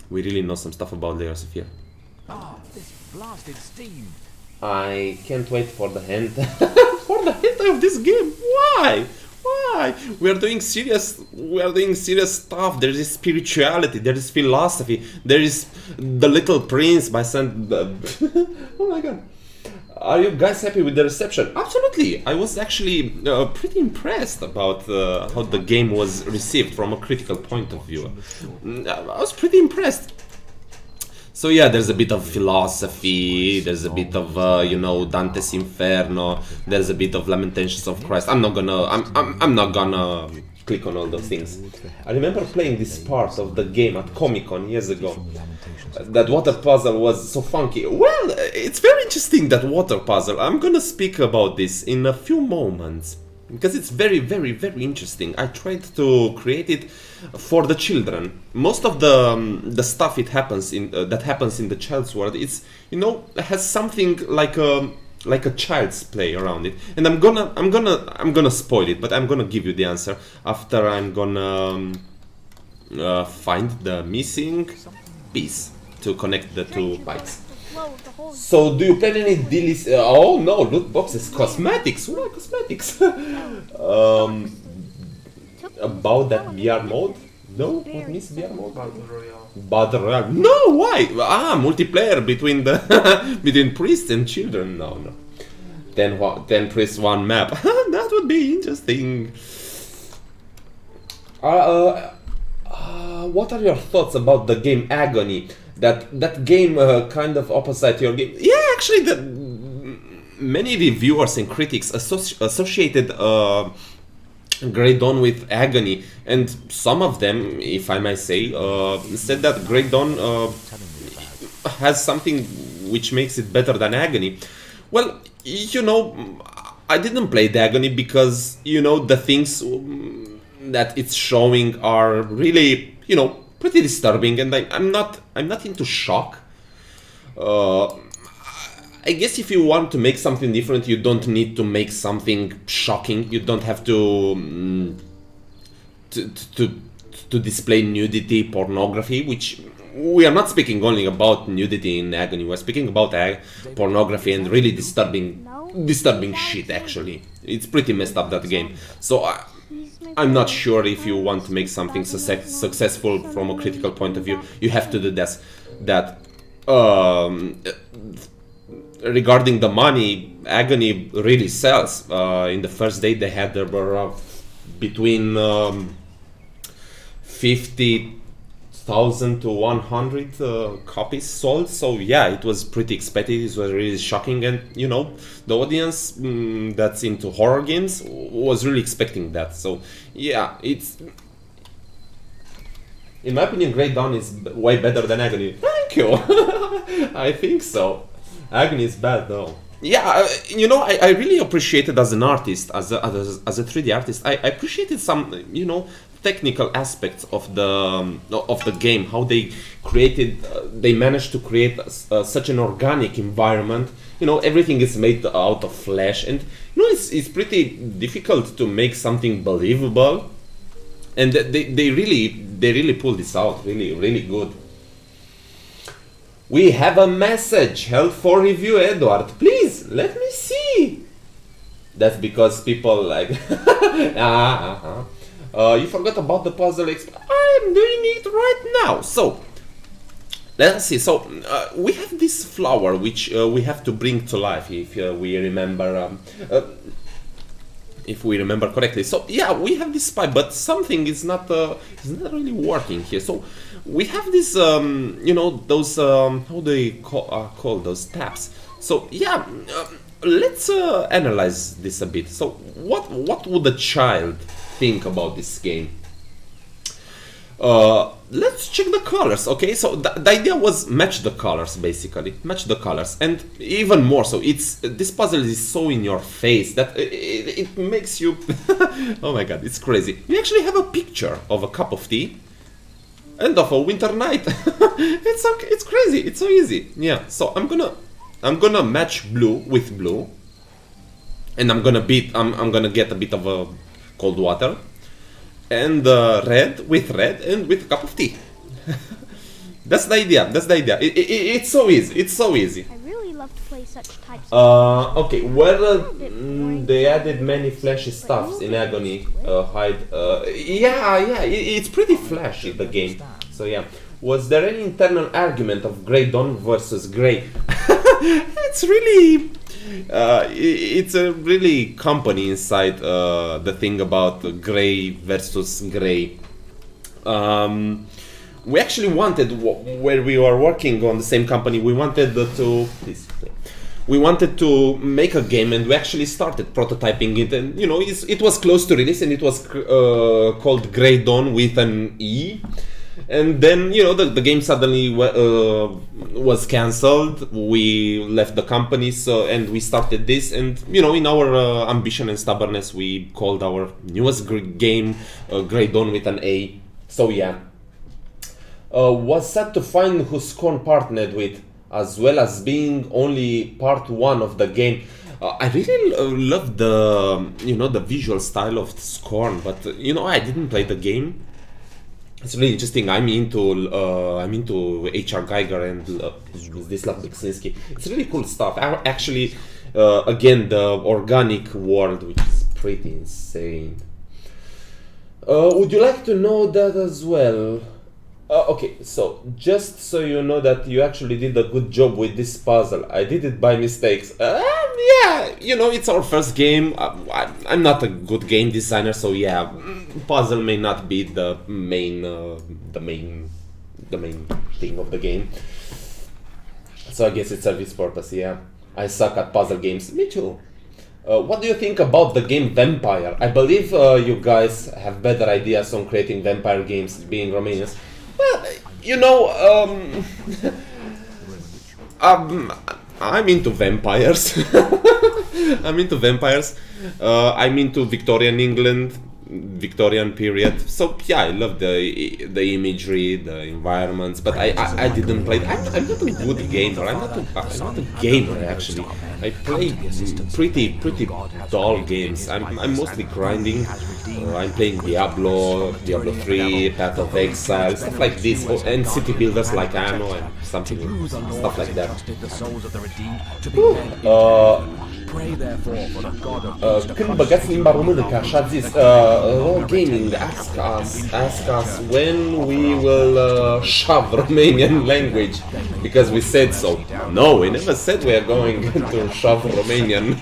really know some stuff about Layers of Fear. Ah, this blasted steam. I can't wait for the hand for the hentai of this game. Why? Why? We are doing serious stuff. There is spirituality, there is philosophy, there is The Little Prince by oh my god. Are you guys happy with the reception? Absolutely. I was actually pretty impressed about how the game was received from a critical point of view. I was pretty impressed. So yeah, there's a bit of philosophy, there's a bit of you know, Dante's Inferno, there's a bit of Lamentations of Christ. I'm not gonna click on all those things. I remember playing this part of the game at Comic-Con years ago. That water puzzle was so funky. Well, it's very interesting, that water puzzle. I'm gonna speak about this in a few moments, because it's very, very, very interesting. I tried to create it for the children. Most of the stuff that happens in the child's world, it's, you know, has something like a child's play around it. And I'm gonna spoil it, but I'm gonna give you the answer after I'm gonna find the missing piece to connect the two bikes. So, do you plan any deals? Oh no, loot boxes, cosmetics. Why cosmetics? About that VR mode? No, what means VR mode? Battle Royale. No, why? Ah, multiplayer between the between priests and children. No, no. 10 priests, 1 map. That would be interesting. What are your thoughts about the game Agony? That game kind of opposite your game. Yeah, actually, many reviewers and critics associated Grey Dawn with Agony, and some of them, if I may say, said that Grey Dawn has something which makes it better than Agony. Well, you know, I didn't play the Agony because, you know, the things that it's showing are really, you know, pretty disturbing, and I'm not into shock. I guess if you want to make something different, you don't need to make something shocking. You don't have to display nudity, pornography, which we are not speaking only about nudity in Agony. We're speaking about pornography and really disturbing shit. Actually, it's pretty messed up, that game. So I'm not sure if you want to make something successful from a critical point of view, you have to do this. That regarding the money, Agony really sells. In the first day they had, there were between 50 1,000 to 100 copies sold. So yeah, it was pretty expected. It was really shocking, and you know, the audience that's into horror games was really expecting that. So yeah, it's, in my opinion, Grey Dawn is way better than Agony. Thank you. I think so. Agony is bad though. Yeah, you know, I really appreciated as an artist, as a 3D artist, I appreciated some, you know, technical aspects of the game, how they created, they managed to create such an organic environment. You know, everything is made out of flesh, and you know, it's pretty difficult to make something believable, and they really pulled this out, really good. We have a message held for review, Edward. Please let me see. That's because people like you forgot about the puzzle. I'm doing it right now. So let's see. So we have this flower which we have to bring to life, if we remember. If we remember correctly. So yeah, we have this pipe, but something is not really working here. So we have this, you know, those how do they call those taps? So yeah, let's analyze this a bit. So what would a child think about this game? Let's check the colors, okay? So the idea was match the colors, basically. Match the colors, and even more so, this puzzle is so in your face that it makes you... Oh my god, it's crazy. You actually have a picture of a cup of tea and of a winter night. It's okay, it's crazy, it's so easy. Yeah, so I'm gonna match blue with blue, and I'm gonna get a bit of a cold water, and red with red, and with a cup of tea. That's the idea. That's the idea. It's so easy. It's so easy. I really love to play such types of okay. Well, they added many flashy stuffs in Agony. Yeah. It's pretty flashy, the game. So yeah. Was there any internal argument of Grey Dawn versus Grey? It's really. It's a really company inside the thing about Grey versus Grey. We actually wanted, where we were working on the same company, we wanted to make a game, and we actually started prototyping it, and you know, it was close to release, and it was called Grey Dawn with an E. And then, you know, the game suddenly was cancelled. We left the company, so, and we started this, and you know, in our ambition and stubbornness, we called our newest game Grey Dawn with an A. So yeah, was sad to find who Scorn partnered with, as well as being only part 1 of the game. I really love the, you know, the visual style of Scorn, but you know, I didn't play the game. It's really interesting. I'm into H.R. Geiger and Zdislav Beksinski. It's really cool stuff. Actually, again, the organic world, which is pretty insane. Would you like to know that as well? Okay, so just so you know that you actually did a good job with this puzzle. I did it by mistakes. Yeah, you know, it's our first game. I'm not a good game designer, so yeah, puzzle may not be the main thing of the game. So I guess it serves its purpose. Yeah, I suck at puzzle games. Me too. What do you think about the game Vampire? I believe you guys have better ideas on creating vampire games, being Romanians. Well, you know, I'm into vampires. I'm into vampires. I'm into Victorian England, Victorian period. So yeah, I love the imagery, the environments. But I didn't play. I'm not a good gamer. I'm not a gamer actually. I play pretty dull games. I'm mostly grinding. I'm playing Diablo 3, Path of Exile, stuff like this, and city builders like Anno and stuff like that. Când băgați limba română, că așa zis, Raw Gaming ask us when we will shove Romanian language, because we said so. No, we never said we are going to shove Romanian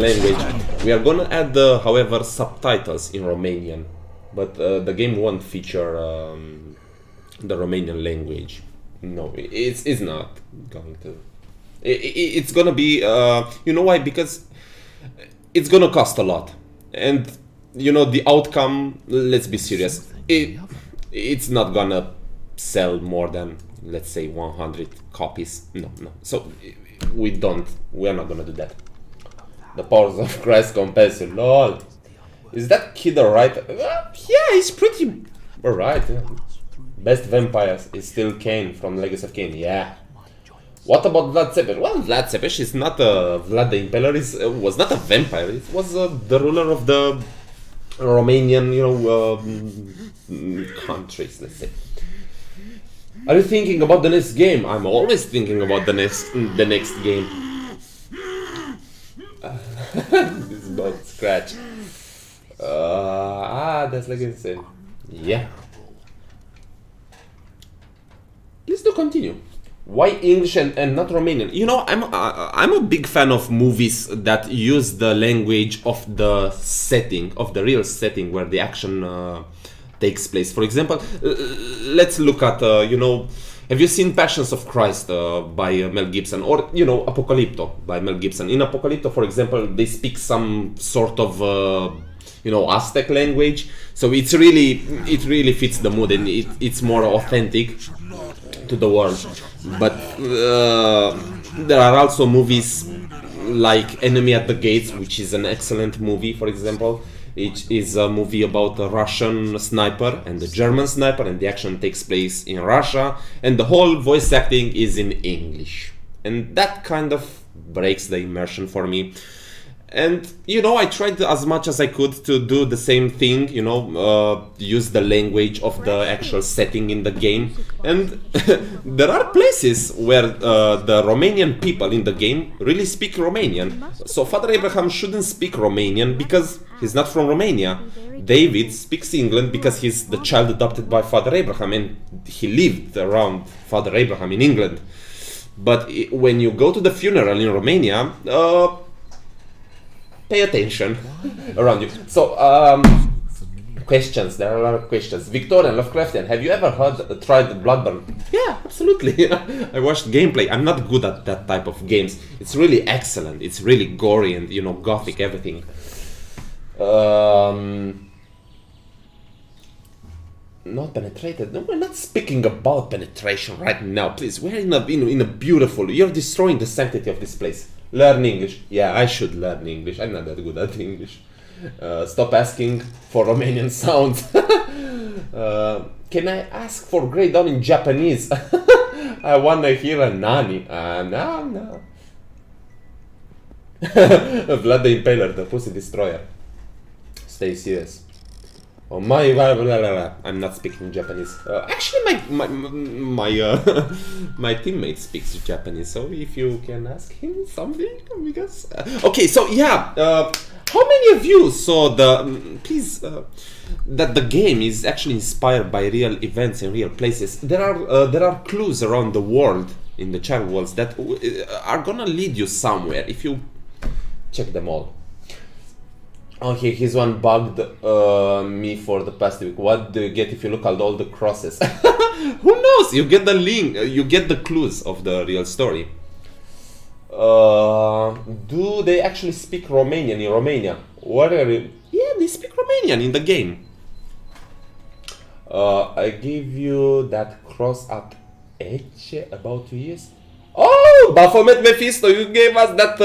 language. We are gonna add, however, subtitles in Romanian, but the game won't feature the Romanian language. No, it's not going to. It's gonna be. You know why? Because it's gonna cost a lot, and you know the outcome. Let's be serious. It's not gonna sell more than, let's say, 100 copies. No. So we are not gonna do that. The powers of Christ compels you. Lol. Is that kid alright? Yeah, he's pretty alright. Yeah. Best vampires is still Cain from Legacy of Kain. Yeah. What about Vlad Tepes? Well, Vlad Tepes is not a... Vlad the Impaler was not a vampire. It was the ruler of the Romanian, you know, countries, let's say. Are you thinking about the next game? I'm always thinking about the next game. This bug scratch. That's like insane. Yeah. Let's do continue. Why English and not Romanian? You know, I'm a big fan of movies that use the language of the setting, of the real setting where the action takes place. For example, let's look at, you know, have you seen Passions of Christ by Mel Gibson, or, you know, Apocalypto by Mel Gibson? In Apocalypto, for example, they speak some sort of, you know, Aztec language, so it really fits the mood, and it's more authentic to the world. But there are also movies like Enemy at the Gates, which is an excellent movie, for example. It is a movie about a Russian sniper and a German sniper, and the action takes place in Russia, and the whole voice acting is in English. And that kind of breaks the immersion for me. And, you know, I tried as much as I could to do the same thing, you know, use the language of the actual setting in the game. And there are places where the Romanian people in the game really speak Romanian. So Father Abraham shouldn't speak Romanian because he's not from Romania. David speaks England because he's the child adopted by Father Abraham, and he lived around Father Abraham in England. But when you go to the funeral in Romania, pay attention around you. So, questions. There are a lot of questions. Victorian, Lovecraftian, have you ever tried Bloodborne? Yeah, absolutely. I watched gameplay. I'm not good at that type of games. It's really excellent. It's really gory and, you know, gothic, everything. Not penetrated. No, we're not speaking about penetration right now. Please, we're in a beautiful... You're destroying the sanctity of this place. Learn English. Yeah, I should learn English. I'm not that good at English. Stop asking for Romanian sounds. Can I ask for Grey Dawn in Japanese? I wanna hear a nani. No. Vlad the Impaler, the Pussy Destroyer. Stay serious. Oh my, I'm not speaking Japanese. Actually, my teammate speaks Japanese, so if you can ask him something, because okay, so yeah, how many of you saw that the game is actually inspired by real events in real places? There are clues around the world in the child worlds that are gonna lead you somewhere if you check them all. Okay, here's one bugged me for the past week. What do you get if you look at all the crosses? Who knows? You get the link, you get the clues of the real story. Do they actually speak Romanian in Romania? What are you? Yeah, they speak Romanian in the game. I give you that cross at Ece about 2 years. Oh, Baphomet Mephisto, you gave us that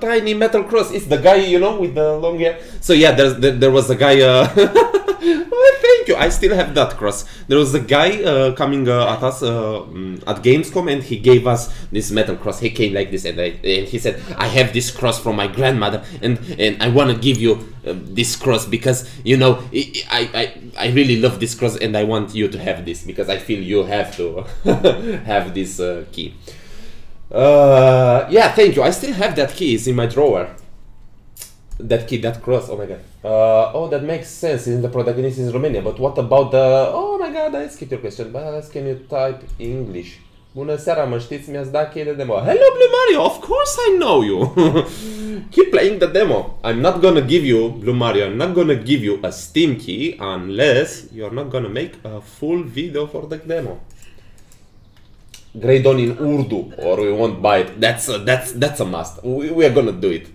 tiny metal cross. It's the guy, you know, with the long hair. So yeah, there was a guy. Oh, thank you. I still have that cross. There was a guy coming at us at Gamescom, and he gave us this metal cross. He came like this, and he said, "I have this cross from my grandmother, and I want to give you this cross because, you know, I really love this cross, and I want you to have this because I feel you have to have this key." Yeah, thank you. I still have that key. It's in my drawer. That key, that cross. Oh my god. Oh, that makes sense. In the protagonist is Romania. But what about the? Oh my god, I skipped your question. But can you type English Bună seara, mă știți, mi-ați dat cheie de demo. Hello, Blue Mario, of course I know you. Keep playing the demo. I'm not gonna give you, Blue Mario, I'm not gonna give you a Steam key unless you're not gonna make a full video for the demo. Grade on in Urdu, or we won't buy it. That's a must. We are gonna do it.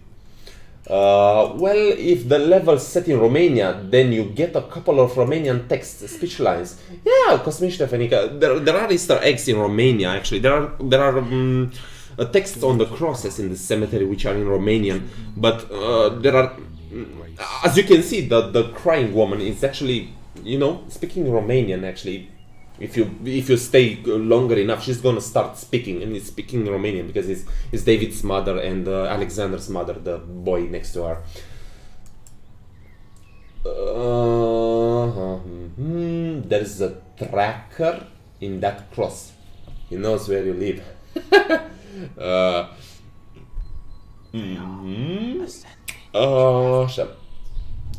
Well, if the level's set in Romania, then you get a couple of Romanian text speech lines. Yeah, Cosmin Ștefănică, there are Easter eggs in Romania. Actually, there are texts on the crosses in the cemetery which are in Romanian, but there are, as you can see, the crying woman is actually, you know, speaking Romanian. Actually, if you stay longer enough, she's gonna start speaking, and it's speaking Romanian because it's David's mother and Alexander's mother, the boy next to her. There's a tracker in that cross. He knows where you live.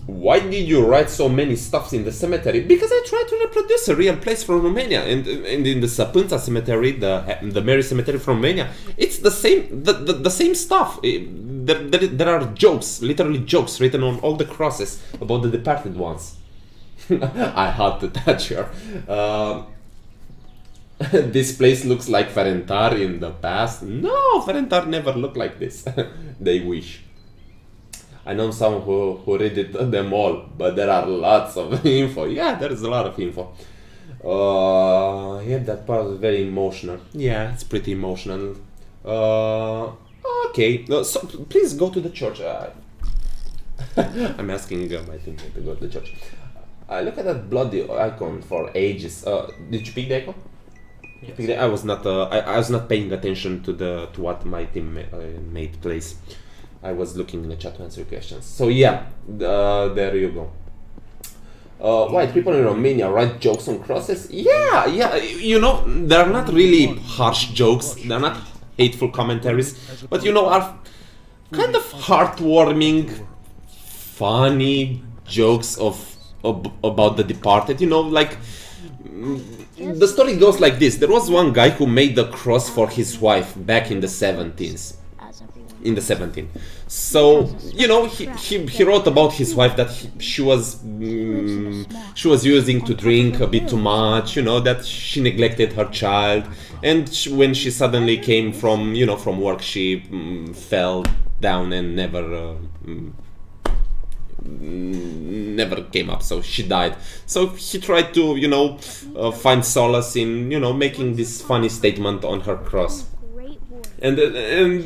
Why did you write so many stuffs in the cemetery? Because I tried to reproduce a real place from Romania, and in the Săpânța cemetery, the Mary cemetery from Romania, it's the same stuff. There are jokes, literally jokes, written on all the crosses about the departed ones. I had to touch her. This place looks like Ferentar in the past. No, Ferentar never looked like this. They wish. I know someone who read them all, but there are lots of info. Yeah, there is a lot of info. Yeah, that part was very emotional. Yeah, it's pretty emotional. Okay, so please go to the church. I'm asking my teammate to go to the church. I look at that bloody icon for ages. Did you pick the icon? Yes. I was not. I was not paying attention to what my teammate plays. I was looking in the chat to answer questions. So yeah, there you go. White people in Romania write jokes on crosses? Yeah, you know, they're not really harsh jokes, they're not hateful commentaries, but you know, are kind of heartwarming, funny jokes about the departed, you know, like, the story goes like this. There was one guy who made the cross for his wife back in the 17th. So, you know, he wrote about his wife that she was using to drink a bit too much, you know, that she neglected her child, and when she suddenly came from, you know, from work, she fell down and never came up, so she died. So he tried to, you know, find solace in, you know, making this funny statement on her cross. And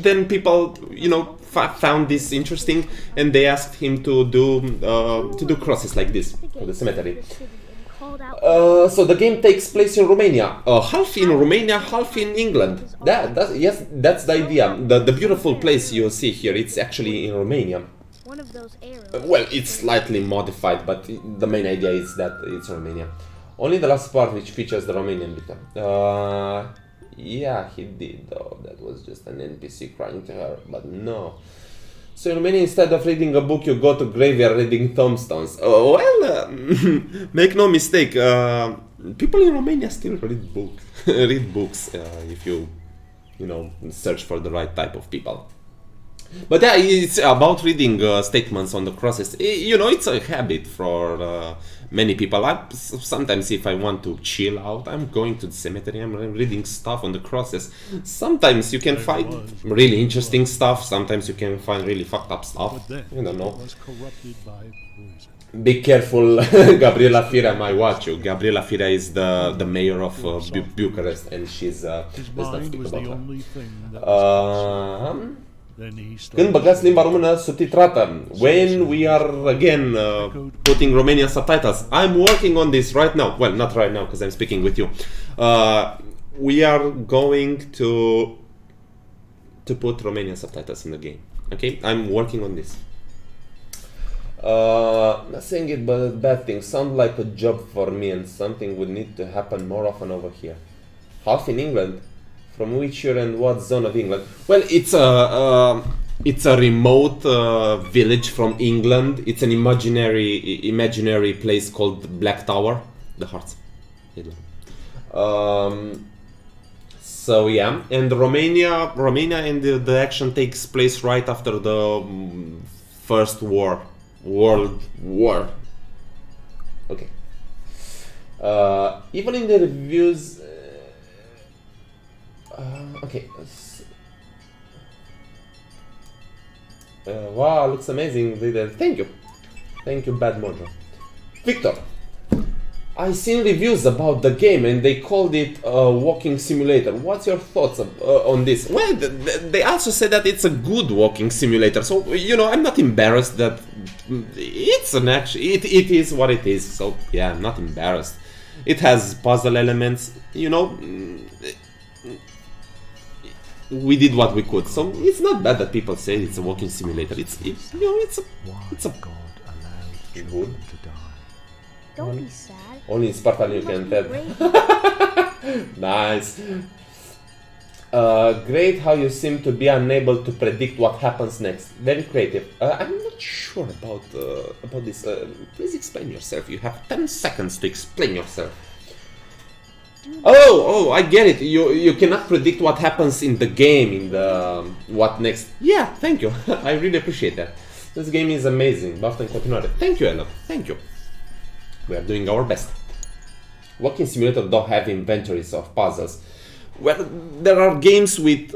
then people, you know, found this interesting, and they asked him to do crosses like this for the cemetery. So the game takes place in Romania, half in Romania, half in England. Yes, that's the idea. The beautiful place you see here, it's actually in Romania. Well, it's slightly modified, but the main idea is that it's Romania. Only the last part which features the Romanian bit. Yeah, he did, though. That was just an NPC crying to her, but no. So in Romania, instead of reading a book, you go to graveyard reading tombstones. Well, make no mistake, people in Romania still read books if you know, search for the right type of people. But yeah, it's about reading statements on the crosses. You know, it's a habit for many people. Sometimes if I want to chill out, I'm going to the cemetery, I'm reading stuff on the crosses. Sometimes you can find really interesting stuff, sometimes you can find really fucked up stuff. I don't know. Be careful, Gabriela Firea might watch you. Gabriela Firea is the mayor of Bucharest, and she's... let's not speak about her. Când băgați limba română subtitrată? When we are again putting Romanian subtitles. I'm working on this right now. Well, not right now because I'm speaking with you. We are going to put Romanian subtitles in the game. Okay, I'm working on this. Not saying it, but a bad thing. Sounds like a job for me, and something would need to happen more often over here. Half in England. From which year and what zone of England? Well, it's a remote village from England. It's an imaginary place called Black Tower, the Hearts. So yeah, and Romania, and the action takes place right after the First World War. Okay. Even in the reviews, okay. Wow, looks amazing. Thank you, Bad Mojo. Victor, I seen reviews about the game and they called it a walking simulator. What's your thoughts on this? Well, they also said that it's a good walking simulator. So, you know, I'm not embarrassed that it's an action. It is what it is. So, yeah, I'm not embarrassed. It has puzzle elements, you know. We did what we could. So, it's not bad that people say it's a walking simulator. It's a God allowed children to die. Don't be sad. Only in Spartan you can tell. Nice. Great how you seem to be unable to predict what happens next. Very creative. I'm not sure about this. Please explain yourself. You have 10 seconds to explain yourself. Oh, I get it. You cannot predict what happens in the game, in the what next. Yeah, thank you. I really appreciate that. This game is amazing. Baftă în continuare. Thank you, Ella. Thank you. We are doing our best. Walking simulator don't have inventories of puzzles. Well, there are games with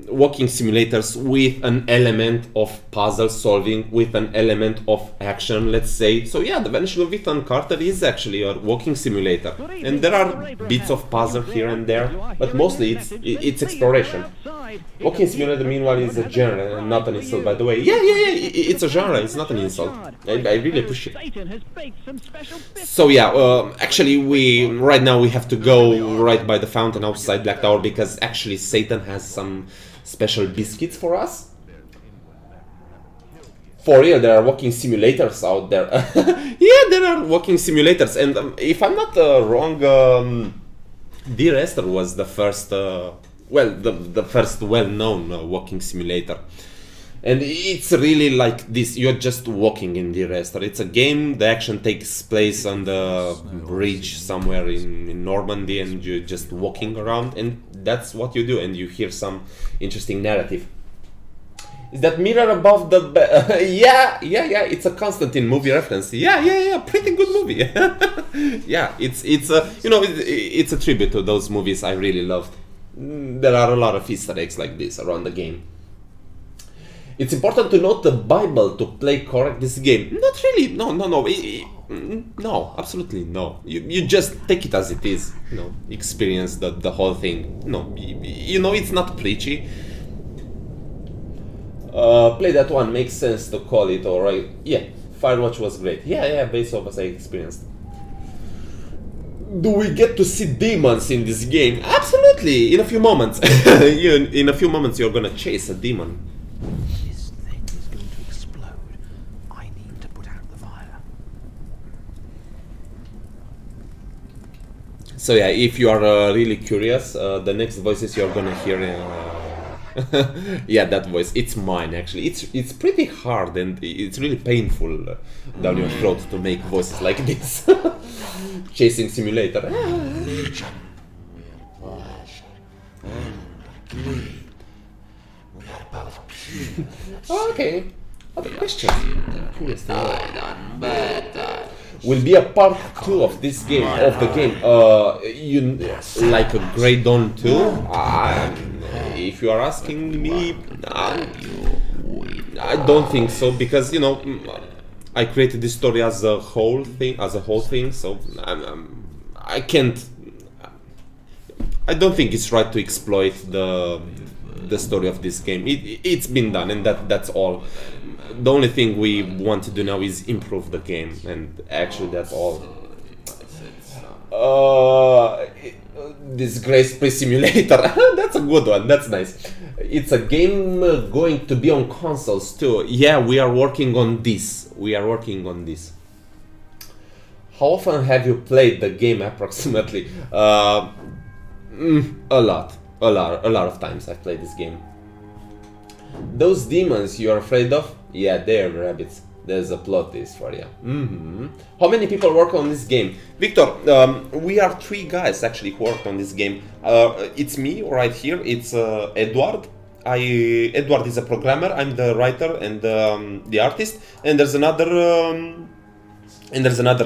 walking simulators with an element of puzzle solving, with an element of action, let's say. So yeah, The Vanishing of Ethan Carter is actually a walking simulator, and there are bits of puzzle here and there, but mostly it's exploration. Walking simulator, meanwhile, is a genre and not an insult, by the way. Yeah, it's a genre, it's not an insult. I really appreciate it. So yeah, actually right now we have to go right by the fountain outside Black Tower, because actually Satan has some special biscuits for us. For real, there are walking simulators out there. Yeah, there are walking simulators, and if I'm not wrong, Dear Esther was the first, the first well-known walking simulator. And it's really like this, you're just walking in Dear Esther. It's a game, the action takes place on the bridge somewhere in Normandy, and you're just walking around, and that's what you do, and you hear some interesting narrative. Is that mirror above the yeah, it's a Constantine movie reference. Yeah, pretty good movie. Yeah, it's a, you know, it's a tribute to those movies I really loved. There are a lot of Easter eggs like this around the game. It's important to note the Bible to play correct this game. Not really. No, absolutely no. You just take it as it is. You know, experience the whole thing. No, you know, it's not preachy. Play that one. Makes sense to call it alright. Yeah, Firewatch was great. Yeah, based off as I experienced. Do we get to see demons in this game? Absolutely. In a few moments. In a few moments, you're gonna chase a demon. So yeah, if you are really curious, the next voices you're gonna hear, yeah, that voice, it's mine actually. It's pretty hard and it's really painful down your throat to make voices like this. Chasing simulator. Okay, other questions. Will be a part 2 of this game, you like a Grey Dawn 2? If you are asking me, I don't think so, because, you know, I created this story as a whole thing, so I can't. I don't think it's right to exploit the story of this game. It's been done, and that's all. The only thing we want to do now is improve the game, and actually that's all. Disgrace Play Simulator. That's a good one, that's nice. It's a game going to be on consoles too. Yeah, we are working on this. How often have you played the game approximately? A lot of times I've played this game. Those demons you're afraid of? Yeah, they're rabbits. There's a plot twist for you. How many people work on this game? Victor, we are 3 guys actually who worked on this game. It's me right here, it's Edward. Edward is a programmer, I'm the writer and the artist, and there's another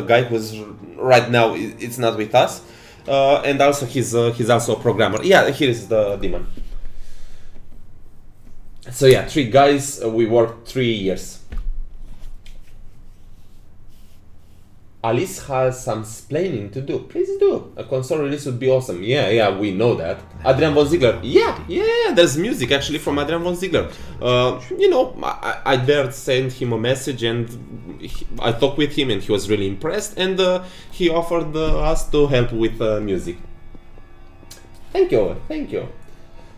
guy who's right now it's not with us, and also he's also a programmer. Yeah, here is the demon. So yeah, 3 guys, we worked 3 years. Alice has some explaining to do. Please do. A console release would be awesome. Yeah, we know that. Adrian von Ziegler. Yeah, there's music actually from Adrian von Ziegler. You know, I dared send him a message and I talked with him and he was really impressed and he offered us to help with music. Thank you.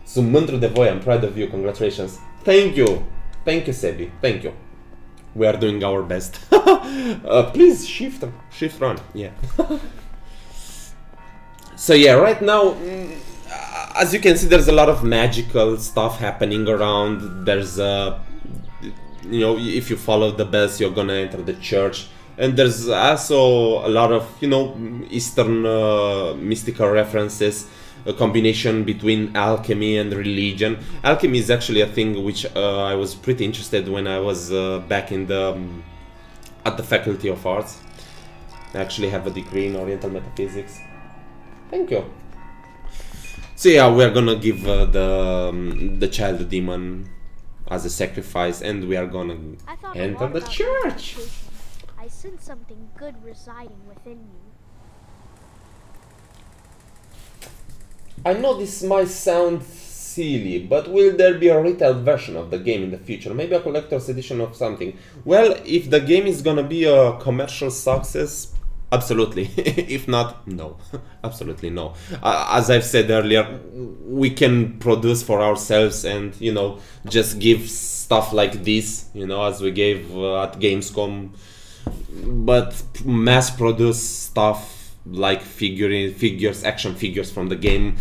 Sunt mândru de voi, I'm proud of you, congratulations. Thank you, Sebi, thank you. We are doing our best. Please shift run. Yeah. So yeah, right now, as you can see, there's a lot of magical stuff happening around. There's you know, if you follow the bells, you're gonna enter the church, and there's also a lot of, you know, Eastern mystical references. A combination between alchemy and religion. Alchemy is actually a thing which I was pretty interested when I was back in the at the Faculty of Arts. I actually have a degree in Oriental Metaphysics. Thank you. So yeah, we're gonna give the child demon as a sacrifice, and we are gonna enter the church. I sense something good residing within you. I know this might sound silly, but will there be a retail version of the game in the future? Maybe a collector's edition of something? Well, if the game is gonna be a commercial success, absolutely. If not, no. Absolutely no. As I've said earlier, we can produce for ourselves and, you know, just give stuff like this, you know, as we gave at Gamescom. But mass produce stuff like figures, action figures from the game,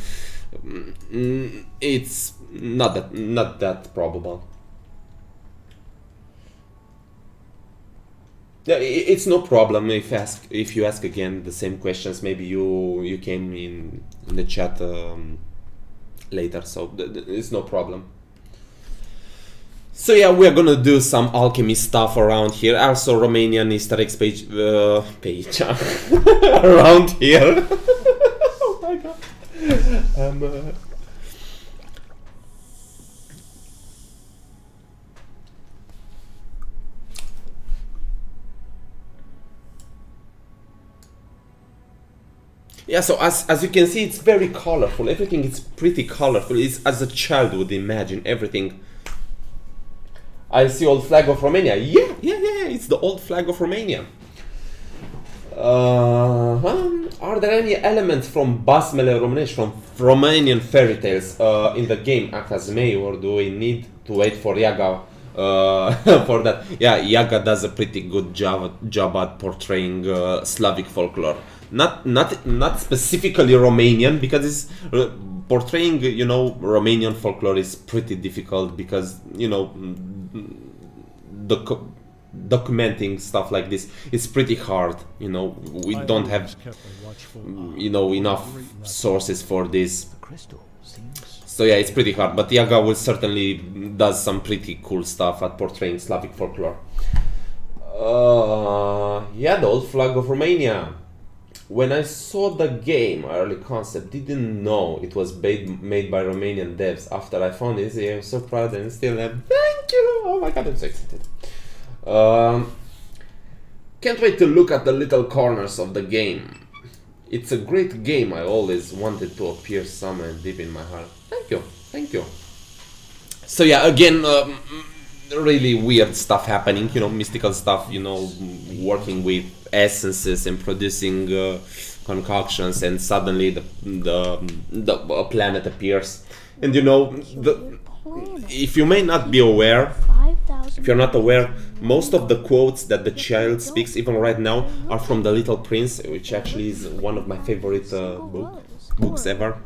it's not that probable. Yeah, it's no problem if you ask again the same questions. Maybe you came in the chat later, so it's no problem. So yeah, we're gonna do some alchemy stuff around here. Also Romanian Easter eggs page around here. Oh my god. Yeah, so as you can see, it's very colorful. Everything is pretty colorful. It's as a child would imagine everything. I see old flag of Romania. Yeah, it's the old flag of Romania. Are there any elements from Basmele Românești, from Romanian fairy tales in the game act as May, or do we need to wait for Yaga for that? Yeah, Yaga does a pretty good job at portraying Slavic folklore. Not specifically Romanian, because it's portraying, you know, Romanian folklore is pretty difficult because, you know, documenting stuff like this is pretty hard. You know, we don't have, you know, enough sources for this. So yeah, it's pretty hard. But Yaga will certainly does some pretty cool stuff at portraying Slavic folklore. Yeah, the old flag of Romania. When I saw the game, early concept, didn't know it was made by Romanian devs. After I found it, I'm so proud and still am. Thank you! Oh my god, I'm so excited. Can't wait to look at the little corners of the game. It's a great game. I always wanted to appear somewhere deep in my heart. Thank you. So yeah, again, really weird stuff happening, you know, mystical stuff, you know, working with essences and producing concoctions, and suddenly the planet appears. And you know, if you may not be aware, if you're not aware, most of the quotes that the child speaks, even right now, are from The Little Prince, which actually is one of my favorite books ever.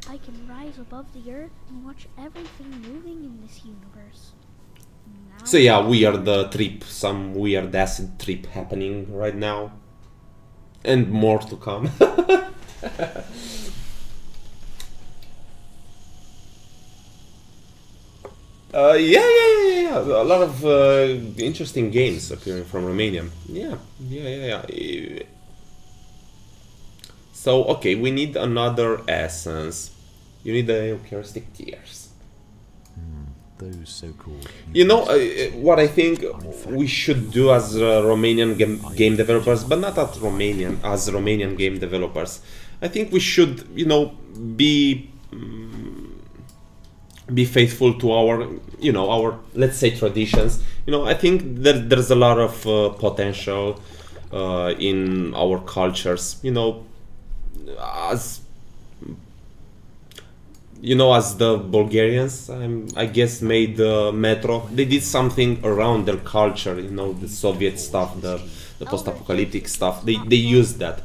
I can rise above the earth and watch everything moving in this universe. So yeah, weird trip, some weird acid trip happening right now. And more to come. Yeah. A lot of interesting games appearing from Romania. Yeah. So, okay, we need another essence. You need the Eucharistic Tears. Those so-called... You know, what I think we should do as Romanian game developers, but not as Romanian game developers. I think we should, you know, be faithful to our, you know, our, let's say, traditions. You know, I think that there's a lot of potential in our cultures. You know, as the Bulgarians, I guess, made the metro. They did something around their culture. You know, the Soviet stuff, the post-apocalyptic stuff. They used that.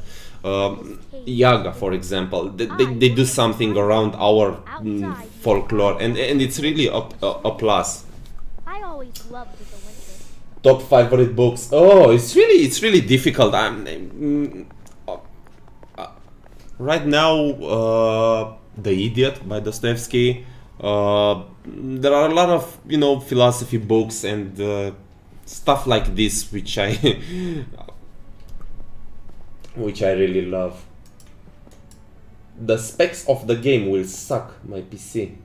Yaga, for example, they do something around our folklore, and it's really a plus. I always loved the winter. Top favorite books. Oh, it's really difficult. Right now, The Idiot by Dostoevsky. There are a lot of, you know, philosophy books and stuff like this, which I really love. The specs of the game will suck my PC,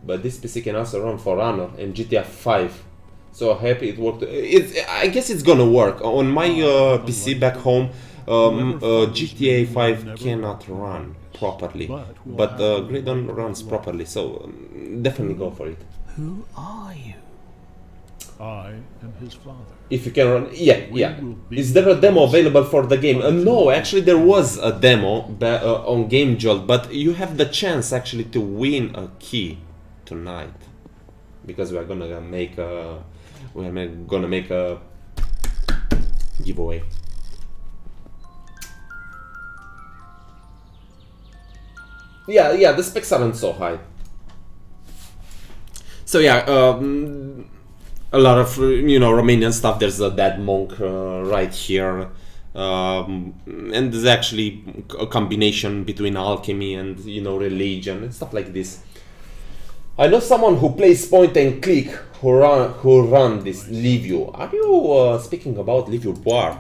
but this PC can also run For Honor and GTA 5. So happy it worked. I guess it's gonna work on my PC back home. GTA 5 cannot run properly, but Gridon runs properly, so definitely go for it. Who are you? I am his father. If you can run, yeah. Is there a demo available for the game? No, actually there was a demo on GameJolt, but you have the chance actually to win a key tonight, because we're gonna make a giveaway. Yeah, the specs aren't so high. So yeah, a lot of, you know, Romanian stuff. There's a dead monk right here, and there's actually a combination between alchemy and, you know, religion and stuff like this. I know someone who plays point and click who run this Liviu. Are you speaking about Liviu Boar?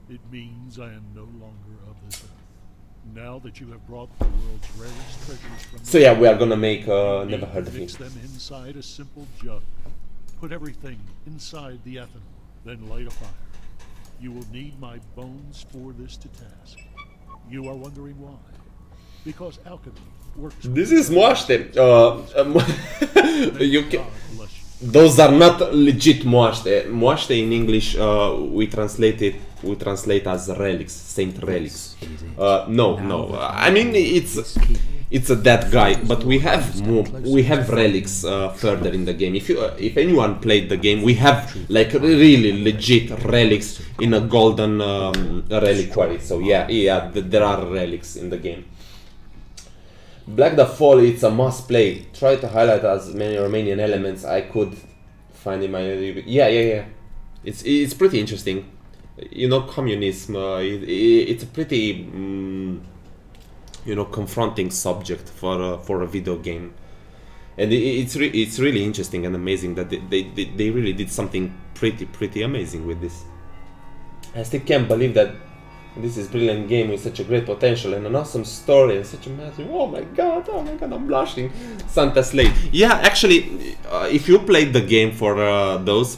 It means I am no longer of this earth. Now that you have brought the world's rarest treasures from so yeah, we are gonna make never heard of mix it. them inside a simple jug. Put everything inside the ethanol, then light a fire. You will need my bones for this to task. You are wondering why? Because alchemy works. This is moaște. You can. Those are not legit moaște. Moaște in English, we translate as relics, saint relics. No. I mean, it's a dead guy, but we have relics further in the game. If anyone played the game, we have like really legit relics in a golden reliquary. So yeah, there are relics in the game. Black the Fall, it's a must play. Try to highlight as many Romanian elements I could find in my... Yeah. It's pretty interesting. You know, communism, it's a pretty, you know, confronting subject for a video game. And it's really interesting and amazing that they really did something pretty amazing with this. I still can't believe that this is a brilliant game with such a great potential and an awesome story and such a massive... Oh my god, I'm blushing. Santa Slate. Yeah, actually, if you played the game for those,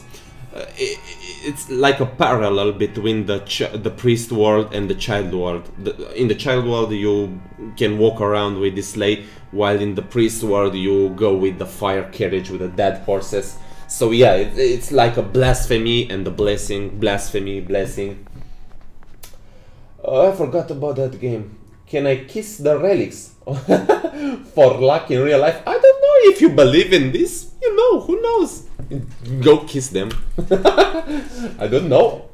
it's like a parallel between the priest world and the child world. In the child world, you can walk around with this sleigh, while in the priest world, you go with the fire carriage with the dead horses. So yeah, it's like a blasphemy and a blessing, blasphemy, blessing. I forgot about that game. Can I kiss the relics for luck in real life? I don't know if you believe in this. You know, who knows? Go kiss them. I don't know.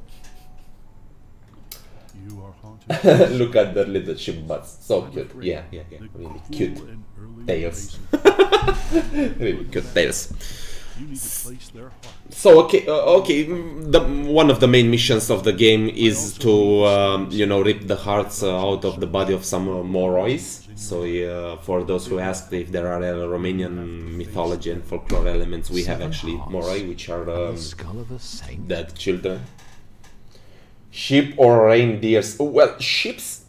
You are haunted. Look at their little sheep butts. So cute. Yeah. Really cute tails. Really cute tails. You need to place their heart. So one of the main missions of the game is to you know, rip the hearts out of the body of some Morois. So for those who asked if there are Romanian mythology and folklore elements, we have actually Moroi, which are dead children. Sheep or reindeers? Well, sheep's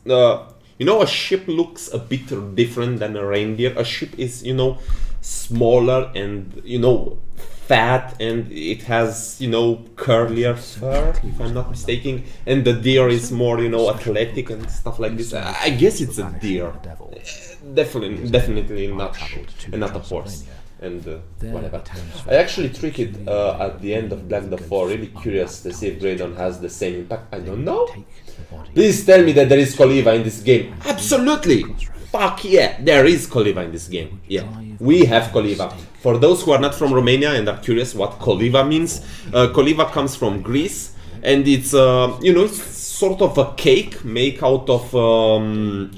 you know, a sheep looks a bit different than a reindeer. A sheep is, you know, smaller and, you know, fat, and it has, you know, curlier fur, if I'm not mistaken, and the deer is more, you know, athletic and stuff like this. I guess it's a deer. Definitely not a horse. And whatever. I actually tricked it at the end of Black Dog 4, really curious to see if Graydon has the same impact. I don't know. Please tell me that there is Koliva in this game. Absolutely! Fuck yeah, there is Koliva in this game. Yeah, we have Koliva. For those who are not from Romania and are curious what Koliva means, Koliva comes from Greece, and it's, you know, it's sort of a cake made out of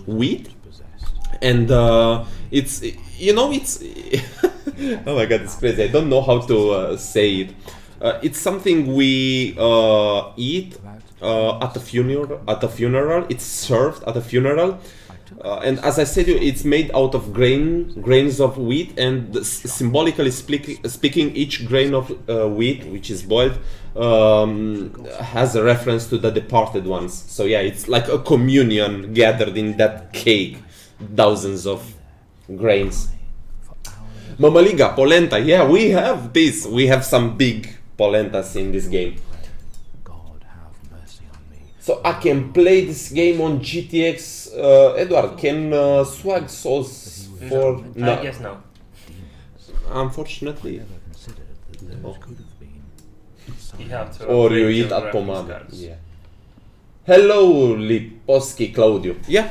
wheat. And it's, you know, it's oh my god, it's crazy. I don't know how to say it. It's something we eat at a funeral. It's served at a funeral, and as I said, it's made out of grains of wheat, and symbolically speaking, each grain of wheat which is boiled has a reference to the departed ones. So yeah, it's like a communion gathered in that cake. Thousands of grains. Mamaliga, polenta, yeah, we have this. We have some big polentas in this game. So I can play this game on GTX. Edward, can swag souls for... No. I guess no. Unfortunately. Oh. You have to or you eat at Pomada. Yeah. Hello, Liposki Claudio. Yeah.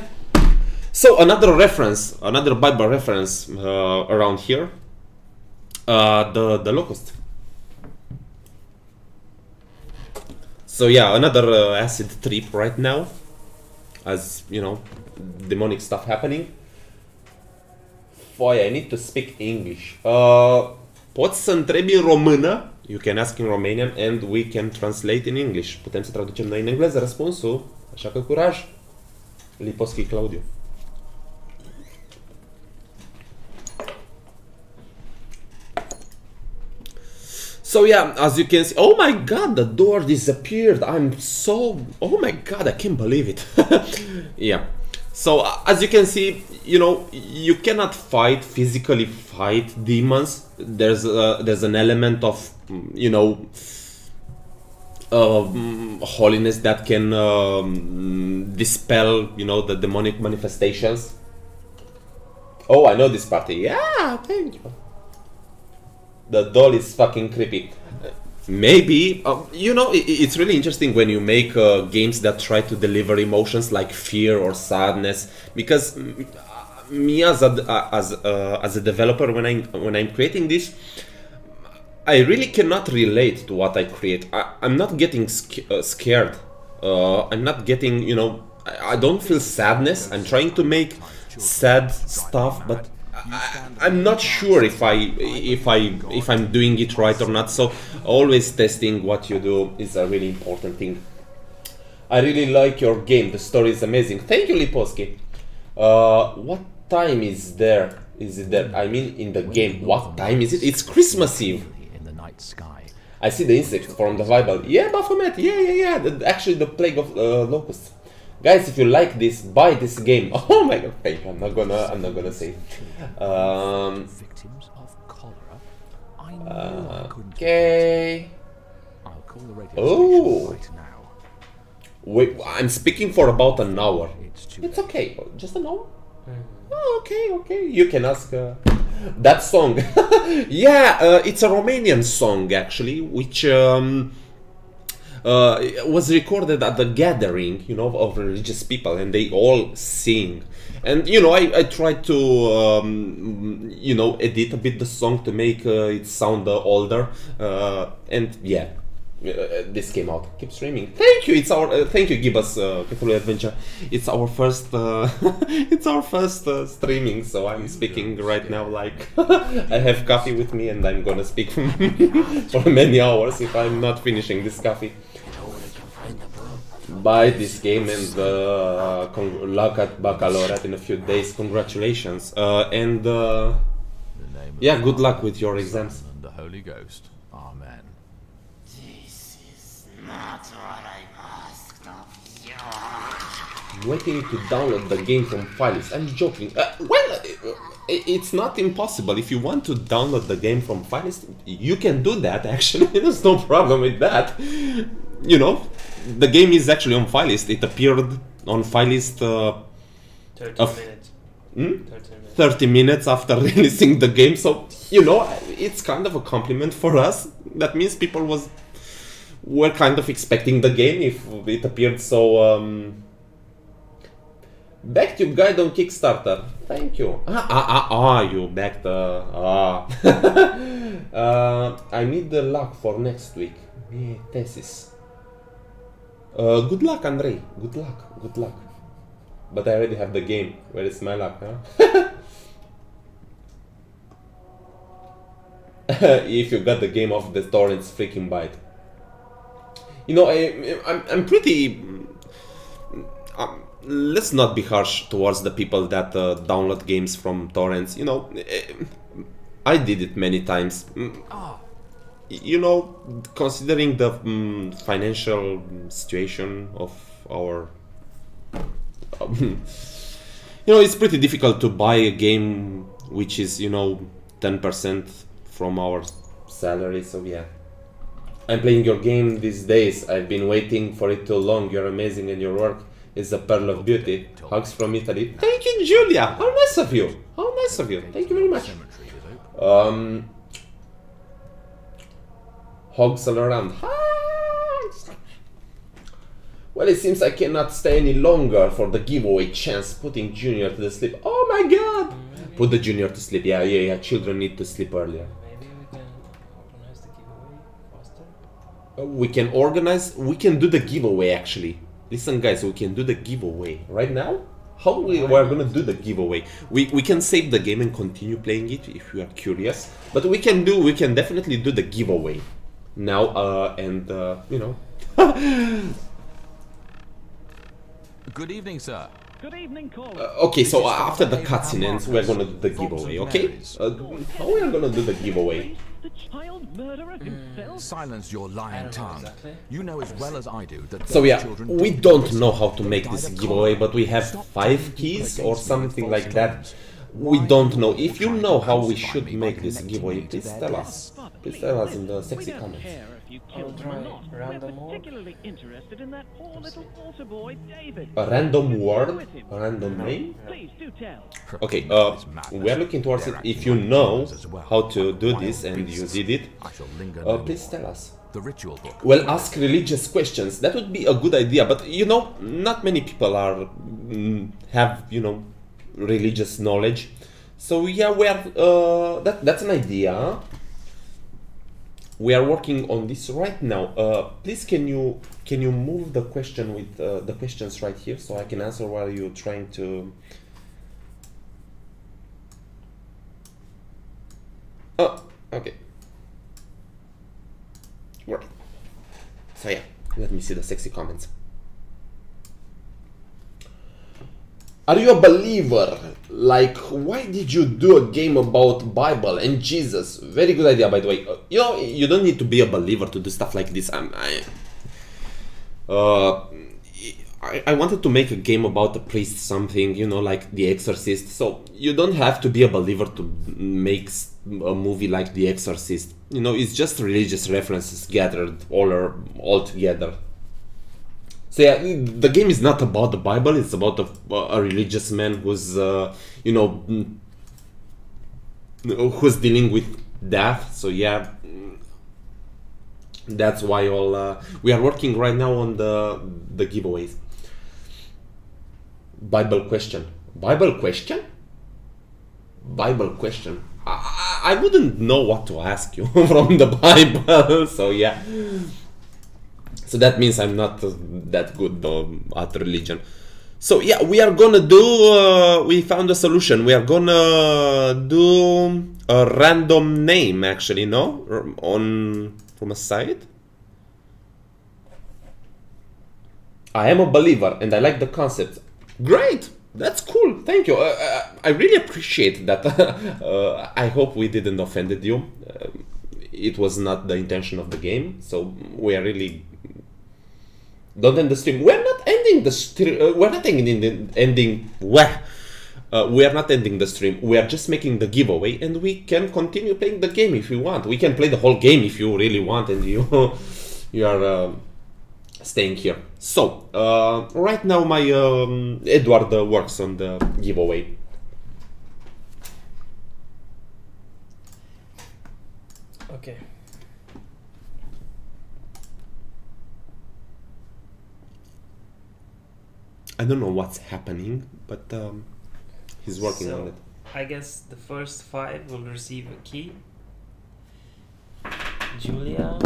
So another reference, another Bible reference around here, the locust. So yeah, another acid trip right now, as you know, demonic stuff happening. Boy, I need to speak English. Poți să întrebi în română? You can ask in Romanian and we can translate in English. Putem să traducem noi în engleză răspunsul, așa că curaj. Liposki Claudiu. So yeah, as you can see, oh my god, the door disappeared. I'm so, oh my god, I can't believe it. Yeah. So as you can see, you know, you cannot physically fight demons. There's an element of, you know, holiness that can dispel, you know, the demonic manifestations. Oh, I know this party. Yeah, thank you. The doll is fucking creepy. Maybe, you know, it's really interesting when you make games that try to deliver emotions like fear or sadness, because me as a developer, when I'm creating this, I really cannot relate to what I create. I'm not getting scared. I'm not getting, you know, I don't feel sadness. I'm trying to make sad stuff, but I'm not sure if I'm doing it right or not. So always testing what you do is a really important thing. I really like your game. The story is amazing. Thank you, Liposki. What time is there? Is it there? I mean, in the game. What time is it? It's Christmas Eve. I see the insects from the Bible. Yeah, Baphomet. Yeah. Actually, the plague of locusts. Guys, if you like this, buy this game. Oh my god, fake. I'm not gonna say. Okay. Oh. Wait, I'm speaking for about an hour. It's okay. Just an hour? Oh, okay. You can ask that song. Yeah, it's a Romanian song actually, which was recorded at the gathering, you know, of religious people, and they all sing. And you know, I tried to you know, edit a bit the song to make it sound older, and yeah, this came out. Keep streaming. Thank you. It's our thank you, Gibbous Cthulhu Adventure. It's our first it's our first streaming. So I'm speaking right now like I have coffee with me, and I'm gonna speak for many hours if I'm not finishing this coffee. Buy this game and luck at baccalaureate in a few days. Congratulations. Yeah, good luck with your exams. And the Holy Ghost. Amen. This is not what I asked of you. I'm waiting to download the game from Filist. I'm joking. It's not impossible. If you want to download the game from Filist, you can do that actually. There's no problem with that. You know, the game is actually on Filist. It appeared on Filist 30 minutes. 30 minutes after releasing the game, so you know, it's kind of a compliment for us. That means people were kind of expecting the game if it appeared so backed your guide on Kickstarter. Thank you. You backed I need the luck for next week. Yeah, thesis. Good luck, Andrei. Good luck. Good luck. But I already have the game. Where is my luck, huh? If you got the game off the torrents, freaking buy it. You know, I'm pretty... let's not be harsh towards the people that download games from torrents. You know, I did it many times. You know, considering the financial situation of our... you know, it's pretty difficult to buy a game which is, you know, 10% from our salary, so yeah. I'm playing your game these days. I've been waiting for it too long. You're amazing and your work is a pearl of beauty. Hugs from Italy. Thank you, Julia! How nice of you! How nice of you! Thank you very much. Hogs all around. Well, it seems I cannot stay any longer for the giveaway chance, putting Junior to the sleep. Oh my god! Maybe. Put the Junior to sleep. Yeah. Children need to sleep earlier. Maybe we can organize the giveaway faster? We can do the giveaway actually. Listen guys, we can do the giveaway. Right now? How we're gonna do the giveaway? We can save the game and continue playing it if you are curious. But we can definitely do the giveaway. Now, you know. Good evening, sir. Good evening, caller. Okay, so after the cutscene ends, we're gonna do the giveaway, okay? How are we gonna do the giveaway? The child murderer himself? Silence your lying tongue. Exactly. You know as well as I do that. So yeah, we don't know how to make this giveaway, but we have 5 keys or something like that. We don't know. If you know how we should make this giveaway, please tell us. Please tell us in the sexy comments. I'll try random word. Particularly interested in that poor little altar boy, David. A random word? A random name? Please do tell. Okay, we're looking towards it. If you know how to do this and you did it, please tell us. The ritual book. Well, ask religious questions. That would be a good idea, but you know, not many people have, you know, religious knowledge. So yeah, that's an idea. We are working on this right now. Please, can you move the question with the questions right here so I can answer while you're trying to. Oh, okay. Right. So yeah, let me see the sexy comments. Are you a believer? Like, why did you do a game about Bible and Jesus? Very good idea, by the way. You know, you don't need to be a believer to do stuff like this. I wanted to make a game about a priest, something, you know, like The Exorcist. So you don't have to be a believer to make a movie like The Exorcist. You know, it's just religious references gathered all together. So yeah, the game is not about the Bible, it's about a religious man who's, you know, who's dealing with death. So yeah, that's why we are working right now on the giveaways. Bible question. I wouldn't know what to ask you from the Bible, so yeah. So that means I'm not that good at religion. So yeah, we are gonna do, we found a solution. We are gonna do a random name actually, no? From a site. I am a believer and I like the concept. Great! That's cool, thank you. I really appreciate that. I hope we didn't offend you. It was not the intention of the game, so we are really... Don't end the stream. We're not ending the stream. We're not ending. We are not ending the stream. We are just making the giveaway, and we can continue playing the game if you want. We can play the whole game if you really want, and you are staying here. So right now, my Edward works on the giveaway. Okay. I don't know what's happening, but he's working on it. I guess the first 5 will receive a key. Julia,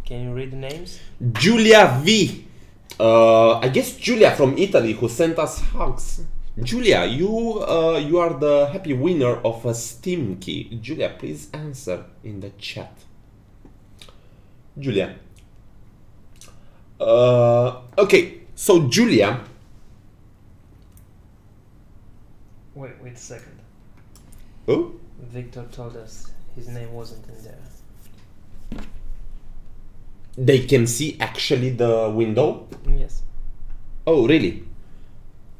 can you read the names? Julia V. I guess Julia from Italy, who sent us hugs. Julia, you are the happy winner of a Steam key. Julia, please answer in the chat. Julia. Okay. So Julia. Wait a second. Oh? Victor told us his name wasn't in there. They can see actually the window? Yes. Oh, really?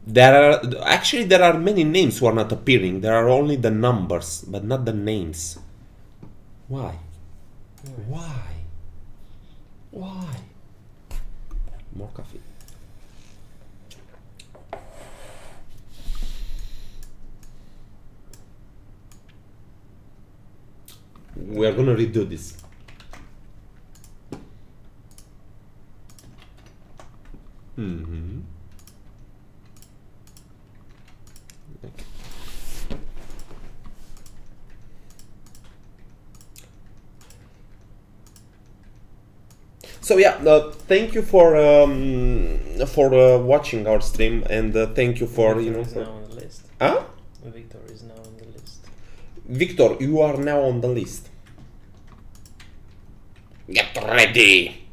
There are many names who are not appearing. There are only the numbers, but not the names. Why? Why? Why? More coffee. We are gonna redo this. Mm-hmm. Okay. So yeah, thank you for watching our stream, and thank you for Victor is now on the list. Huh? Victor is now on the list. Victor, you are now on the list. Get ready.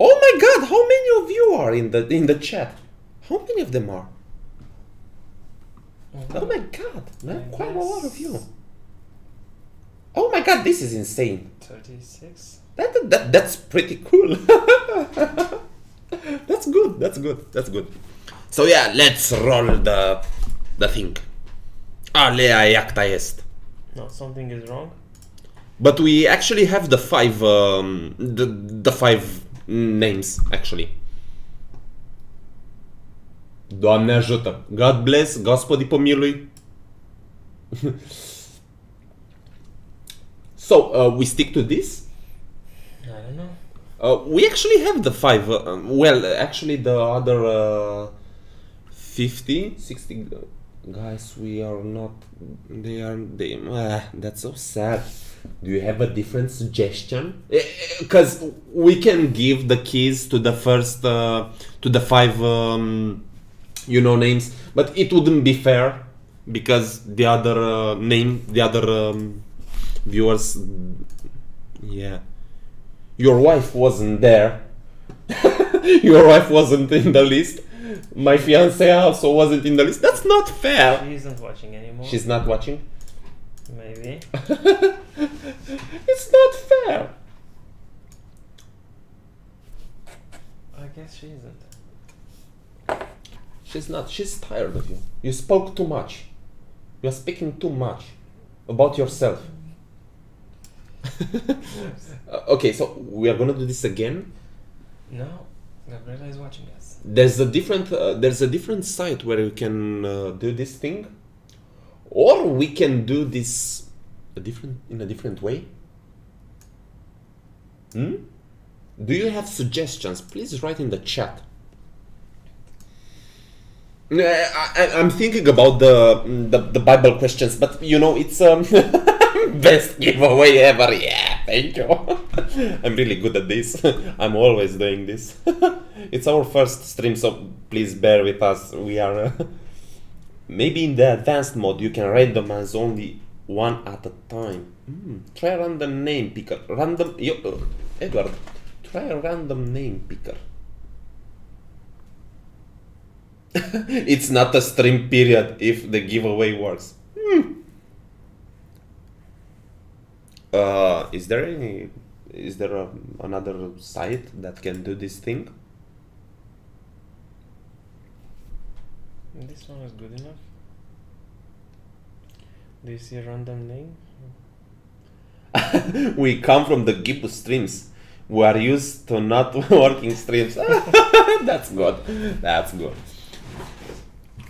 Oh my God! How many of you are in the chat? How many of them are? Oh my God! Quite a lot of you. Oh my God! This is insane. 36. That's pretty cool. That's good. That's good. That's good. So yeah, let's roll the thing. Alea iacta est. No, something is wrong. But we actually have the 5 the 5 names actually. Doamne ajută. God bless. Gospodi pomilui. So we stick to this. I don't know. We actually have the 5. Well, actually the other 50, 60 guys. We are not. They. That's so sad. Do you have a different suggestion? Because we can give the keys to the first, to the 5, names, but it wouldn't be fair because the other viewers, yeah. Your wife wasn't there. Your wife wasn't in the list. My fiance also wasn't in the list. That's not fair. She isn't watching anymore. She's not watching? Maybe. It's not fair. I guess she isn't. She's not. She's tired of you. You spoke too much. You're speaking too much about yourself. Okay, so we are gonna do this again. No, Gabriela is watching us. There's a different site where you can do this thing, or we can do this in a different way. Do you have suggestions? Please write in the chat. I'm thinking about the Bible questions, but it's best giveaway ever. Yeah, Thank you. I'm really good at this. I'm always doing this. It's our first stream, so please bear with us. We are... maybe in the advanced mode you can randomize only one at a time. Try a random name picker. Edward, try a random name picker. It's not a stream period if the giveaway works. Is there another site that can do this thing? This one is good enough. Do you see a random name? We come from the Gipu streams. We are used to not working streams. That's good. That's good.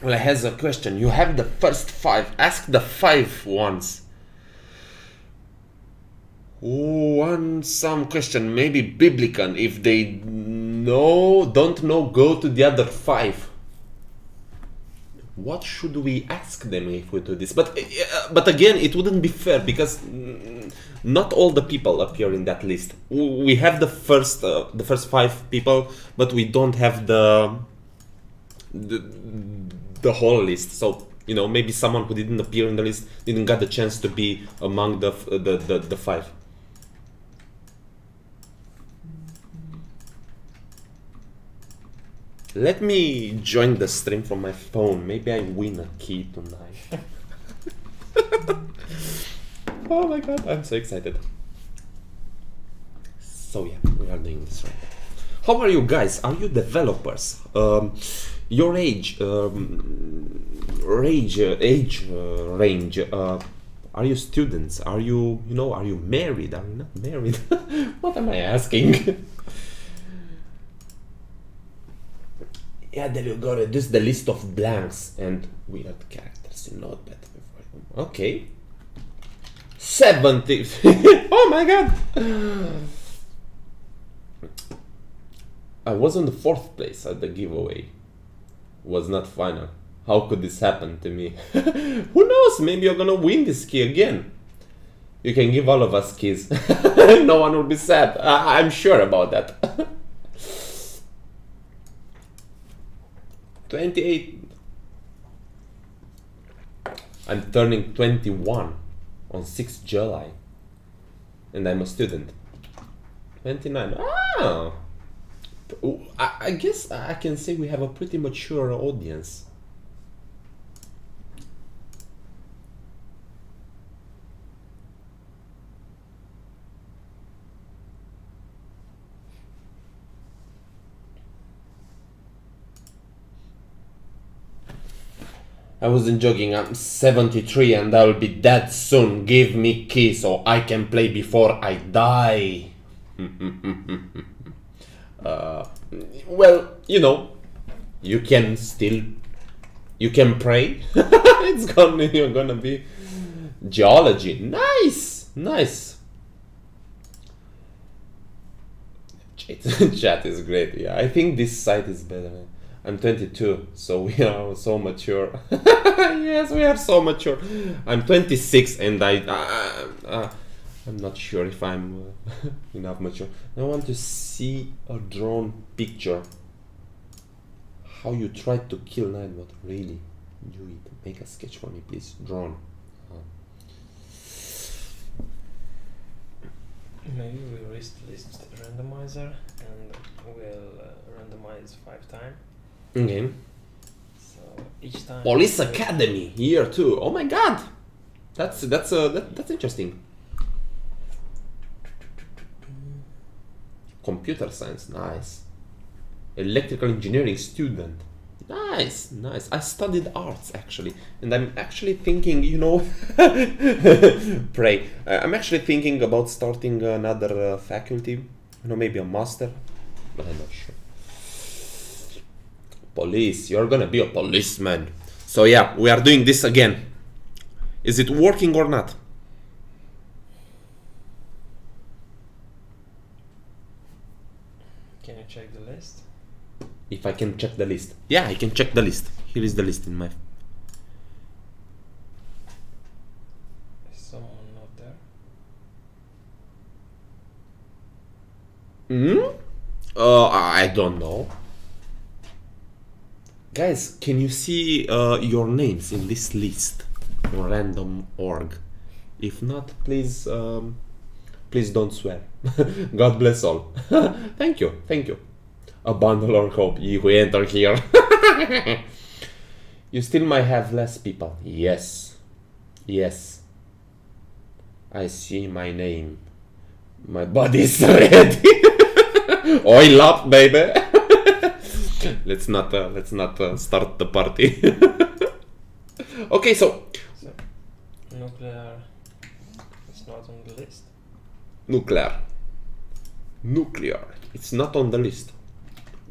Well, I have a question. You have the first 5. Ask the 5 ones. Some question. Maybe biblical. If they don't know, go to the other 5. What should we ask them if we do this? But again, it wouldn't be fair because not all the people appear in that list. We have the first 5 people, but we don't have the whole list. So you know, maybe someone who didn't appear in the list didn't get the chance to be among the 5. Let me join the stream from my phone. Maybe I win a key tonight. Oh my god, I'm so excited. So yeah, we are doing this right now. How are you guys? Are you developers? Your age range. Are you students? Are you are you married? Are you not married? What am I asking? Yeah, there you go. Reduce the list of blanks and weird characters in Notepad. Okay. 70. Oh my god! I was on the 4th place at the giveaway. Was not final. How could this happen to me? Who knows? Maybe you're gonna win this key again. You can give all of us keys. No one will be sad. I'm sure about that. 28. I'm turning 21 on 6th July. And I'm a student. 29. Oh! I guess I can say we have a pretty mature audience. I wasn't joking, I'm 73 and I'll be dead soon. Give me key so I can play before I die. Well, you can pray. You're gonna be geology. Nice, nice. Chat is great. Yeah, I think this site is better. I'm 22, so we are so mature. Yes, we are so mature. I'm 26 and I'm not sure if I'm enough mature. I want to see a drawn picture. How you tried to kill Nightbot. Really? Do it. Make a sketch for me, please. Drawn. Maybe we'll list randomizer and we'll randomize 5 times. Okay. So each time. Police Academy year 2. Oh my god, that's interesting. Computer science, nice. Electrical engineering student, nice, nice. I studied arts actually, and I'm actually thinking, pray. I'm actually thinking about starting another faculty, maybe a master, but I'm not sure. Police, you're gonna be a policeman. So yeah, we are doing this again. Is it working or not? Can you check the list? If I can check the list. Yeah, I can check the list. Here is the list in my... Is someone not there? I don't know. Guys, can you see your names in this list on random.org? If not, please please don't swear. God bless all. Thank you, thank you. A bundle or hope, ye who enter here. You still might have less people. Yes. Yes. I see my name. My body is ready. Oil up, baby. Let's not start the party. Okay, so nuclear is not on the list. Nuclear. It's not on the list.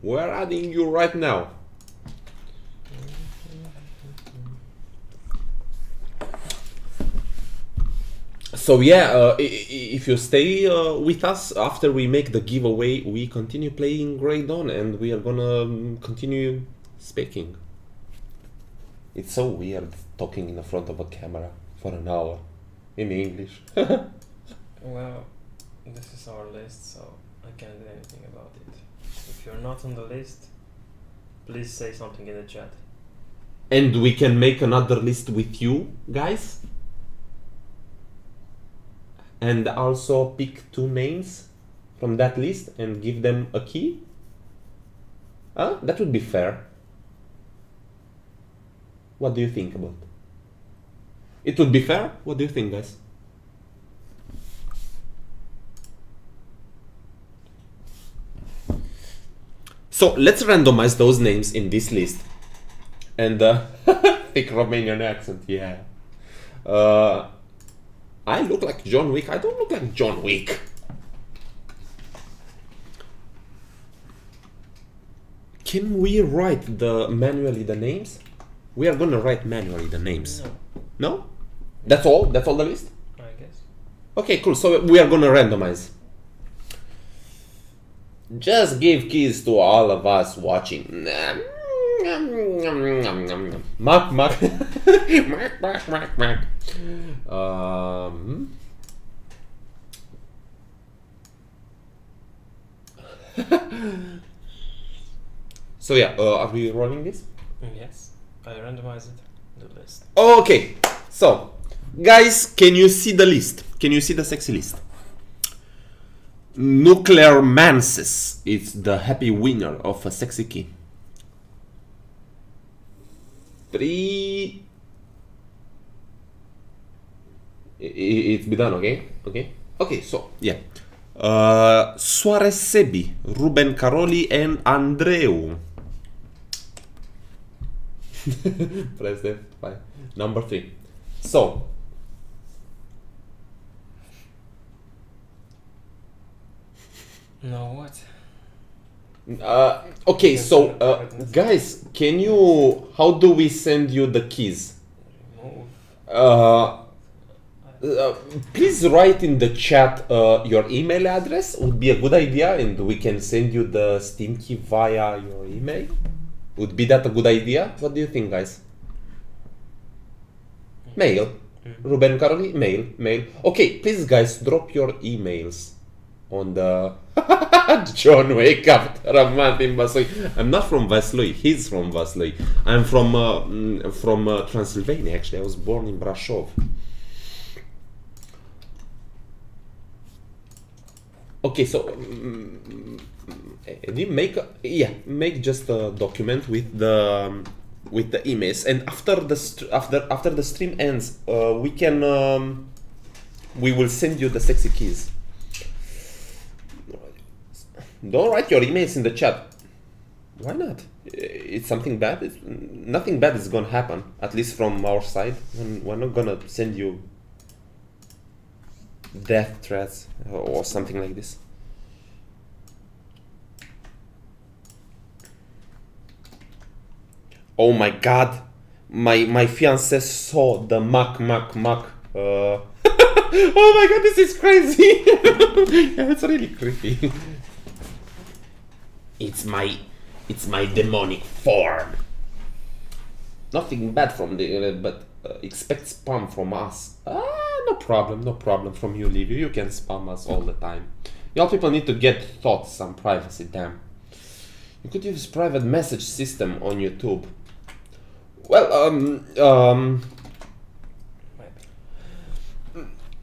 We're adding you right now. So yeah, if you stay with us after we make the giveaway, we continue playing Grey Dawn and we are gonna continue speaking. It's so weird talking in the front of a camera for an hour in English. Well, this is our list, so I can't do anything about it. If you're not on the list, please say something in the chat. And we can make another list with you guys. And also pick 2 names from that list and give them a key. Huh? That would be fair. What do you think about it? It would be fair? What do you think, guys? So let's randomize those names in this list. And thick Romanian accent, yeah. I look like John Wick. I don't look like John Wick. Can we write manually the names? We are gonna write manually the names. No. No? That's all? That's all the list? I guess. Okay, cool. So we are gonna randomize. Just give keys to all of us watching. Mark. Mark. So yeah, are we rolling this? Yes, I randomized the list. Okay, so guys, can you see the list? Can you see the sexy list? Nuclear Manses is the happy winner of a sexy key. 3. It's be done, okay? Okay, so yeah. Soare Sebi, Ruben Caroli, and Andreu. Press that. Bye. Number 3. So. No, what? Okay, so guys, can you? How do we send you the keys? Please write in the chat your email address. Would be a good idea, and we can send you the Steam key via your email. Would be that a good idea? What do you think, guys? Mail. Ruben Caroli, mail. Okay, please, guys, drop your emails on the John Wake after a month in Vaslui. I'm not from Vaslui. He's from Vaslui. I'm from Transylvania. Actually, I was born in Brasov. Okay, so make just a document with the emails, and after the stream ends, we will send you the sexy keys. Don't write your emails in the chat. Why not? It's something bad. Nothing bad is gonna happen, at least from our side. We're not gonna send you death threats or something like this. Oh my god, my fiance saw the Mac. Oh my god, this is crazy. Yeah, it's really creepy. It's my demonic form. Nothing bad from the but expect spam from us. No problem from you, Livio. You can spam us all the time. Y'all people need to get thoughts, some privacy, damn. You could use private message system on YouTube. Well,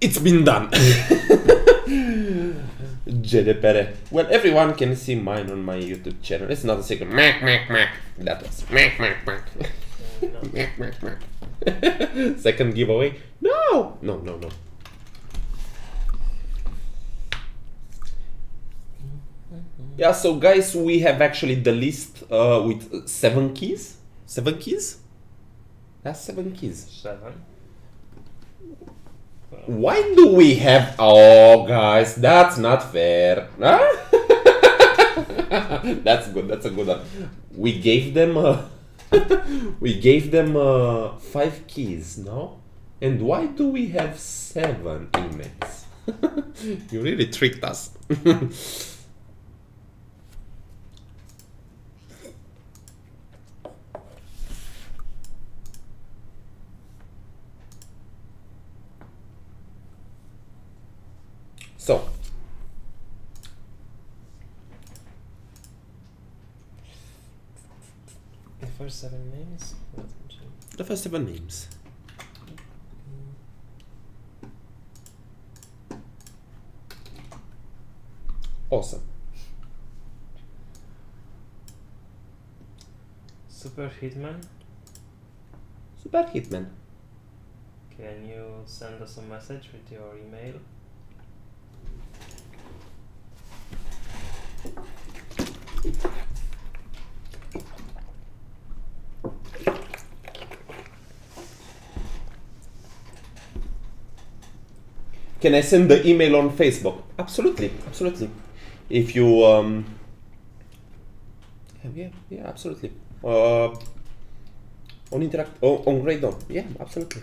it's been done. GDPR. Well, everyone can see mine on my YouTube channel. It's not a secret. Mac, mac, mac. That was mac, mac, mac. Mac, mac, mac. Second giveaway. No, no, no, no. Yeah, so guys, we have actually the list with 7 keys. 7 keys? That's 7 keys. 7. Why do we have... Oh, guys, that's not fair. Huh? That's good, that's a good one. We gave them... we gave them 5 keys, no? And why do we have 7 emails? You really tricked us. So, the first 7 names? the first 7 names. Awesome. Super Hitman? Super Hitman. Can you send us a message with your email? Can I send the email on Facebook? Absolutely, absolutely. If you yeah, absolutely. On interact on Grey Dawn, yeah, absolutely.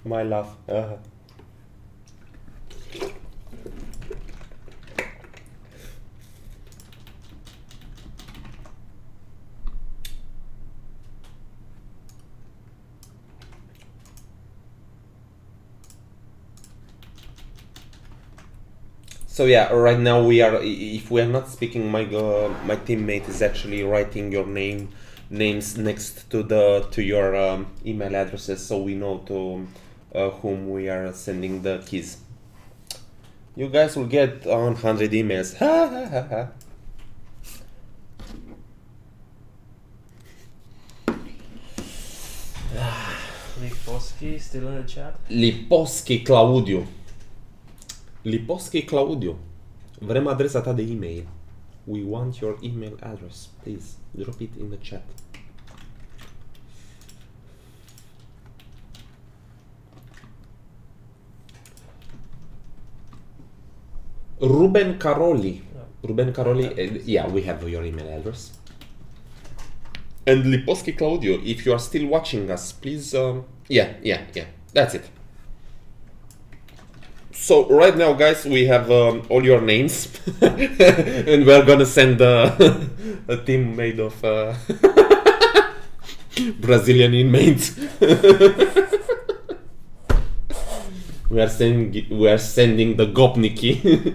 My love. So yeah, right now we are. If we are not speaking, my teammate is actually writing your names next to your email addresses, so we know to whom we are sending the keys. You guys will get 100 emails. Ha ha ha ha. Lipovsky still in the chat? Lipovsky Claudiu. Lipovsky Claudiu. Vrem adresa ta de email. We want your email address. Please drop it in the chat. Ruben Caroli. Ruben Caroli, yeah, we have your email address. And Lipovsky Claudio, if you are still watching us, please, yeah, that's it. So right now, guys, we have all your names, and we're gonna send a team made of Brazilian inmates. we are sending the Gopniki.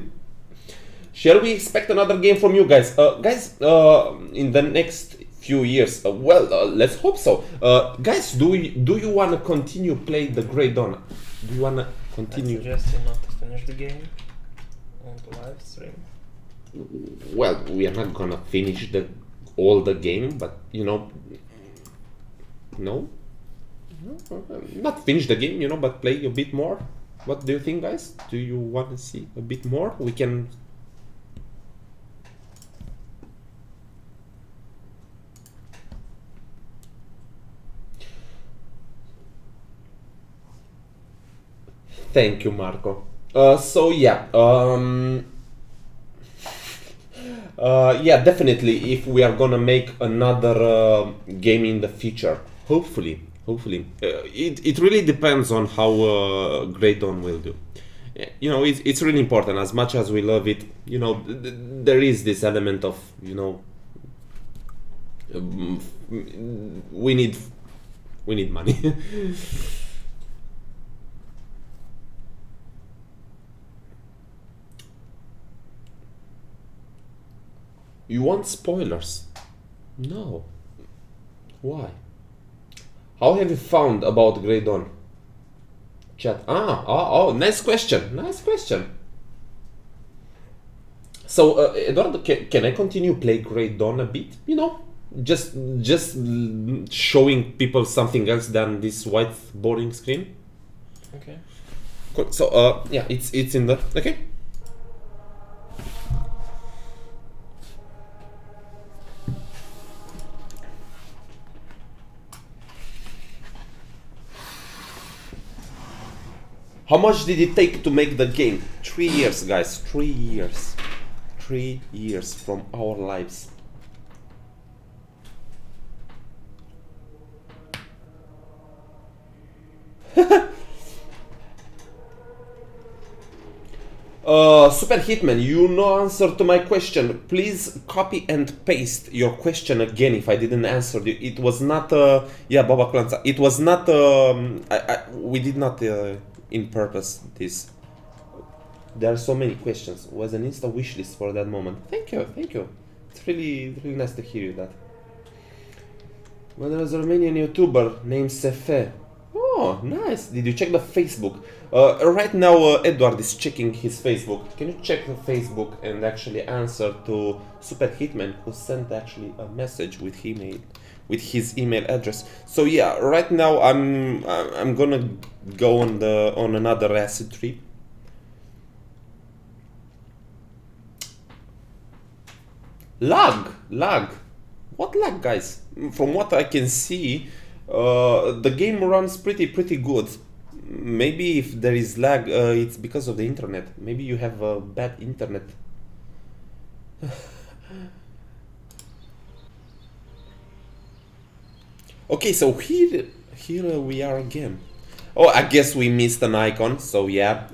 Shall we expect another game from you guys? In the next few years? Let's hope so. Guys, do you want to continue playing the Grey Dawn? Do you want to continue? I suggest you not to finish the game on the live stream. Well, we are not gonna finish all the game, but you know, no, not finish the game, you know, but play a bit more. What do you think, guys? Do you want to see a bit more? We can. Thank you, Marco. So yeah, yeah, definitely. If we are gonna make another game in the future, hopefully, it really depends on how Grey Dawn will do. You know, it's really important. As much as we love it, you know, there is this element of, you know, We need money. You want spoilers? No. Why? How have you found about Grey Dawn? Chat. Oh, nice question. Nice question. So, Eduardo, can I continue play Grey Dawn a bit? You know, just showing people something else than this white boring screen. Okay. Cool. So, yeah, it's in the okay. How much did it take to make the game? 3 years, guys. 3 years. 3 years from our lives. Super Hitman, you no answer to my question. Please copy and paste your question again if I didn't answer you. It was not, yeah, Baba Klanza. It was not, we did not in purpose this. There are so many questions. It was an Insta wishlist for that moment. Thank you, thank you. It's really nice to hear you that. Well, there was a Romanian YouTuber named Sefe. Oh, nice. Did you check the Facebook? Right now, Edward is checking his Facebook. Can you check the Facebook and actually answer to Super Hitman, who sent actually a message with his email address? So yeah, right now I'm gonna go on another acid trip. Lag. What lag, guys? From what I can see, the game runs pretty good. Maybe if there is lag, it's because of the internet. Maybe you have a bad internet. Okay, so here we are again. Oh, I guess we missed an icon. So yeah.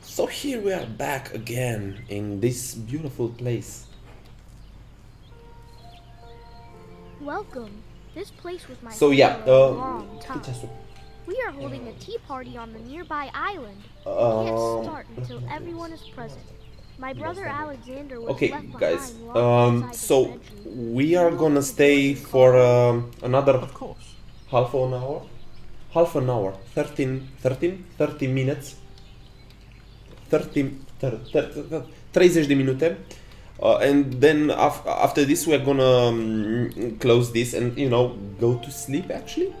So here we are back again in this beautiful place. Welcome. This place was my So yeah, for a long time. just We are holding a tea party on the nearby island. We can't start until everyone is present. My brother Alexander was okay, left guys. behind locked inside So his bedroom. we are gonna stay for another Of course. half an hour, 30 minutes, 30 de minute. And then after this we're gonna close this and, you know, go to sleep actually.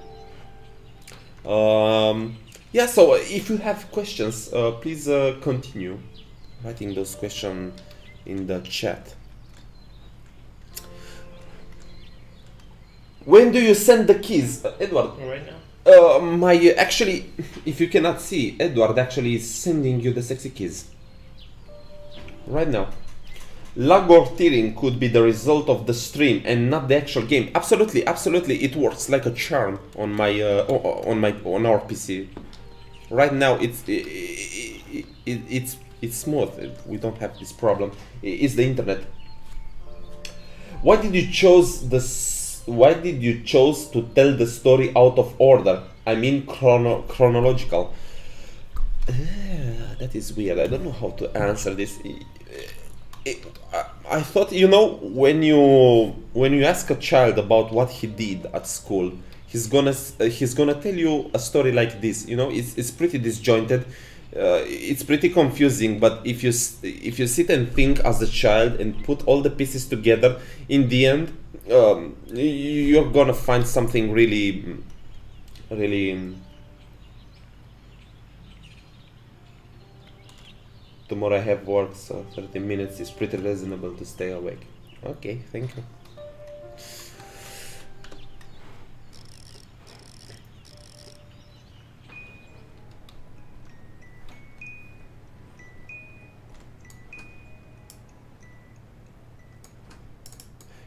Yeah, so if you have questions, please continue writing those questions in the chat. When do you send the keys, Edward? Right now. Actually, if you cannot see, Edward actually is sending you the sexy keys right now. Lag or tearing could be the result of the stream and not the actual game. Absolutely, it works like a charm on my on our PC. Right now, it's smooth. We don't have this problem. It's the internet. Why did you choose to tell the story out of order? I mean chronological. That is weird. I don't know how to answer this. I thought, you know, when you ask a child about what he did at school, he's gonna tell you a story like this. You know, it's pretty disjointed. It's pretty confusing. But if you sit and think as a child and put all the pieces together, in the end, you're gonna find something really. Tomorrow I have work, so 30 minutes is pretty reasonable to stay awake. Okay, thank you.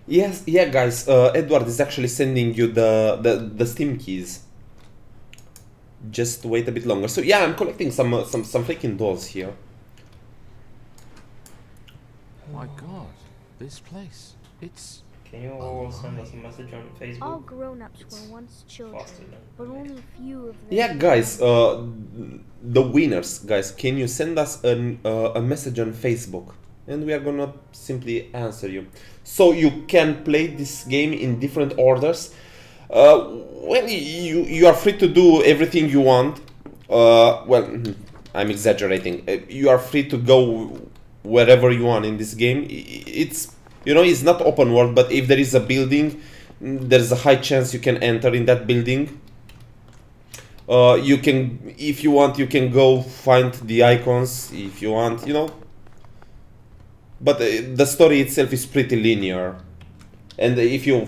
Yes, yeah, guys. Edward is actually sending you the Steam keys. Just wait a bit longer. So yeah, I'm collecting some freaking dolls here. My God, this place. It's... Can you all send us a message on Facebook? All grown-ups were once children, Faster than but only a few of them. Yeah, guys, the winners, guys, can you send us a message on Facebook? And we are gonna simply answer you. So you can play this game in different orders. Well, you are free to do everything you want. Well, I'm exaggerating. You are free to go wherever you want in this game. It's, you know, it's not open world, but if there is a building, there's a high chance you can enter in that building. You can, if you want, you can go find the icons if you want, you know. But the story itself is pretty linear. And if you,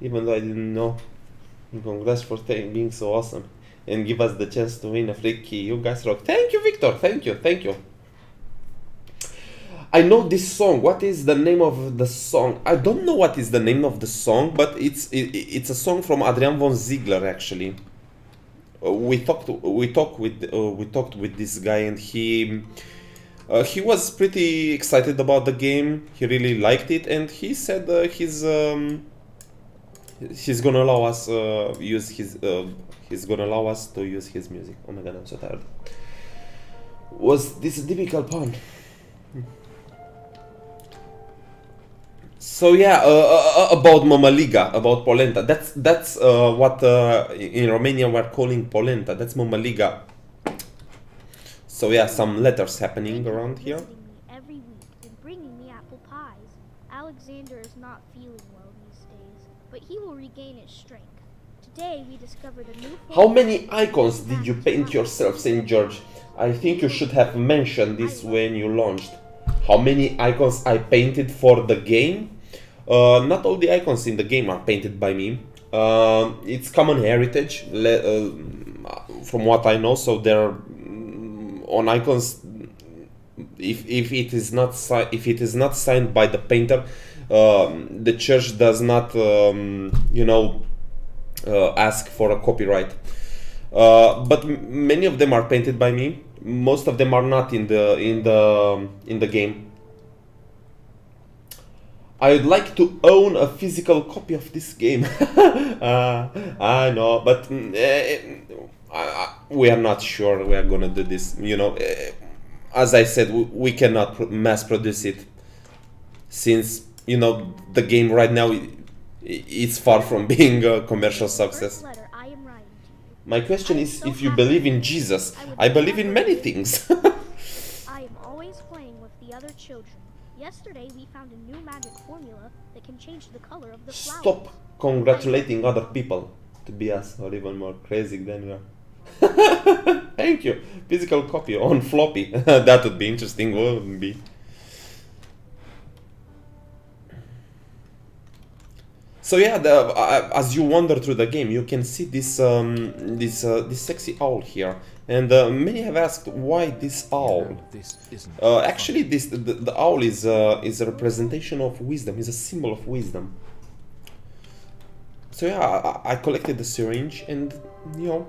even though I didn't know, congrats for being so awesome and give us the chance to win a free key. You guys rock. Thank you, Victor. Thank you. Thank you. I know this song. What is the name of the song? I don't know what is the name of the song, but it's a song from Adrian von Ziegler actually. We talked with this guy, and he was pretty excited about the game. He really liked it, and he said he's gonna allow us use his he's gonna allow us to use his music. Oh my god, I'm so tired. Was this a difficult pun? So yeah, about Mamaliga, about polenta. That's what in Romania we're calling polenta. That's Mamaliga. So yeah, some letters happening around here. Visiting me every week and bringing me apple pies. Alexander is not feeling well these days, but he will regain his strength. Today we discovered a new. How many icons did you paint yourself, St. George? I think you should have mentioned this when you launched. How many icons I painted for the game? Not all the icons in the game are painted by me. It's common heritage, from what I know. So they're on icons. If it is not signed by the painter, the church does not, you know, ask for a copyright. But many of them are painted by me. Most of them are not in the game. I would like to own a physical copy of this game. I know, but we are not sure we are gonna do this. You know, as I said, we cannot mass produce it, since, you know, the game right now it's far from being a commercial success. My question is if you believe in Jesus. I believe in many things. I am always playing with the other children. Yesterday we found a new magic formula that can change the color of the flower. Stop congratulating other people to be us or even more crazy than you are. Thank you. Physical copy on floppy. That would be interesting, wouldn't be? So yeah, as you wander through the game, you can see this this sexy owl here, and many have asked why this owl. Actually, the owl is a representation of wisdom. Is a symbol of wisdom. So yeah, I collected the syringe, and you know.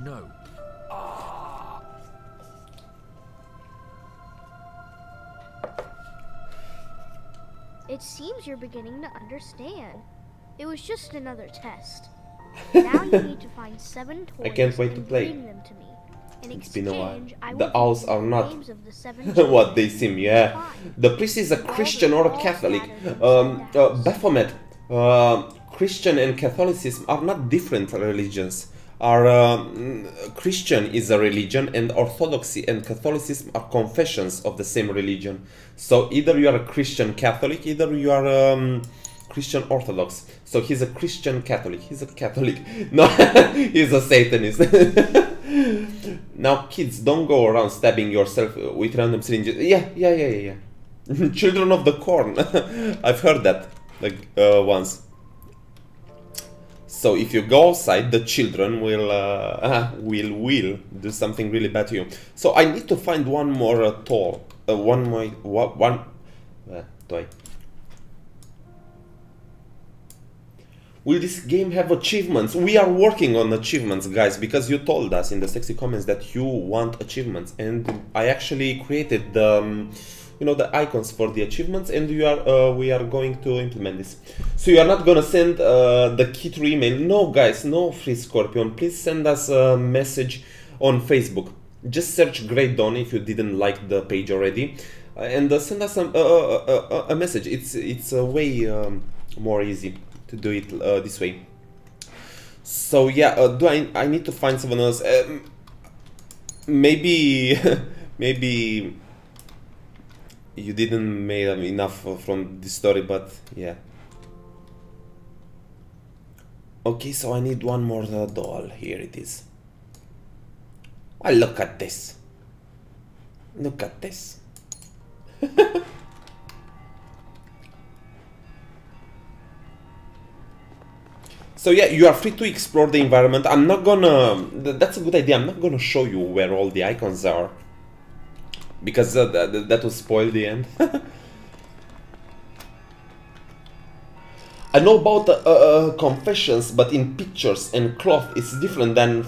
No. It seems you're beginning to understand. It was just another test. Now you need to find 7 toys. I can't wait to and play. bring them to me. In It's been a while. exchange, I The will owls give you are the not names of the 7 what they children. seem. Yeah, the priest is a Christian or a Catholic. Baphomet, Christian and Catholicism are not different religions. Christian is a religion, and Orthodoxy and Catholicism are confessions of the same religion. So either you are a Christian Catholic, either you are Christian Orthodox. So he's a Christian Catholic. He's a Catholic. No, he's a Satanist. Now, kids, don't go around stabbing yourself with random syringes. Yeah. Children of the Corn. I've heard that like once. So if you go outside, the children will do something really bad to you. So I need to find one more toy. Will this game have achievements? We are working on achievements, guys, because you told us in the sexy comments that you want achievements, and I actually created the, you know, the icons for the achievements, and we are going to implement this. So you are not gonna send the key through email. No, guys, no, Free Scorpion. Please send us a message on Facebook. Just search Great Dawn if you didn't like the page already, and send us a message. It's a way more easy to do it this way. So yeah, I need to find someone else? Maybe maybe you didn't make enough from this story, but yeah. Okay, so I need one more doll. Here it is. Oh, look at this. Look at this. So yeah, you are free to explore the environment. I'm not gonna... That's a good idea. I'm not gonna show you where all the icons are, because that will spoil the end. I know about confessions, but in pictures and cloth it's different than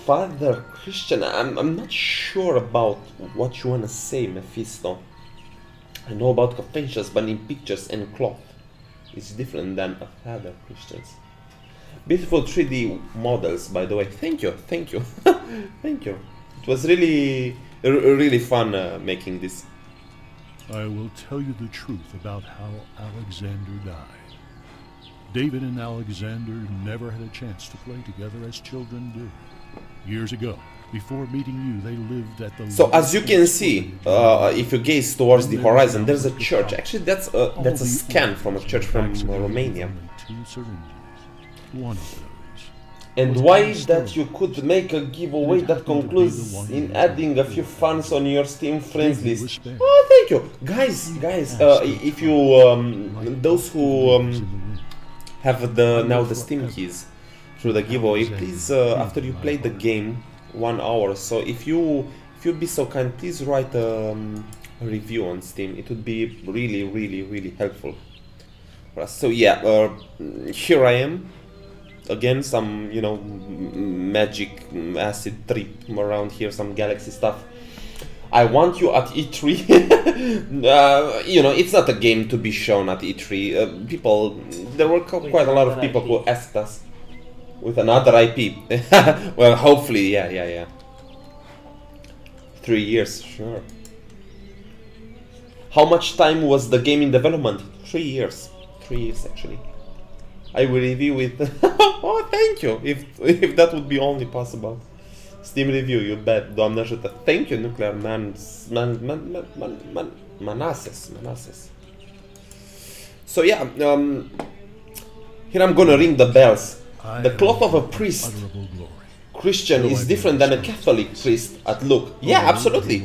Father Christian. I'm not sure about what you wanna say, Mephisto. I know about confessions, but in pictures and cloth it's different than a Father Christians. Beautiful 3D models, by the way. Thank you, thank you, thank you. It was really fun making this. I will tell you the truth about how Alexander died. David and Alexander never had a chance to play together as children do. Years ago, before meeting you, they lived at the... So as you can see, if you gaze towards the horizon, there's a church. Actually, that's a scan from a church from Romania. One of those. And why that you could make a giveaway that concludes in adding a few fans on your Steam friends list. Oh, thank you, guys. If you those who have now the Steam keys through the giveaway, please after you play the game 1 hour. So if you be so kind, please write a review on Steam. It would be really helpful for us. So yeah, here I am. Again, some, you know, magic acid trip around here, some galaxy stuff. I want you at E3. You know, it's not a game to be shown at E3. There were quite a lot of people who asked us with another IP. Well, hopefully, yeah. 3 years, sure. How much time was the game in development? 3 years. 3 years, actually. I will review it. Oh, thank you. If that would be only possible. Steam review, you bet. Doamna ajută. Thank you, Nuclear Manassas. So yeah, here I'm gonna ring the bells. The cloth of a priest Christian is different than a Catholic priest at look. Yeah, absolutely.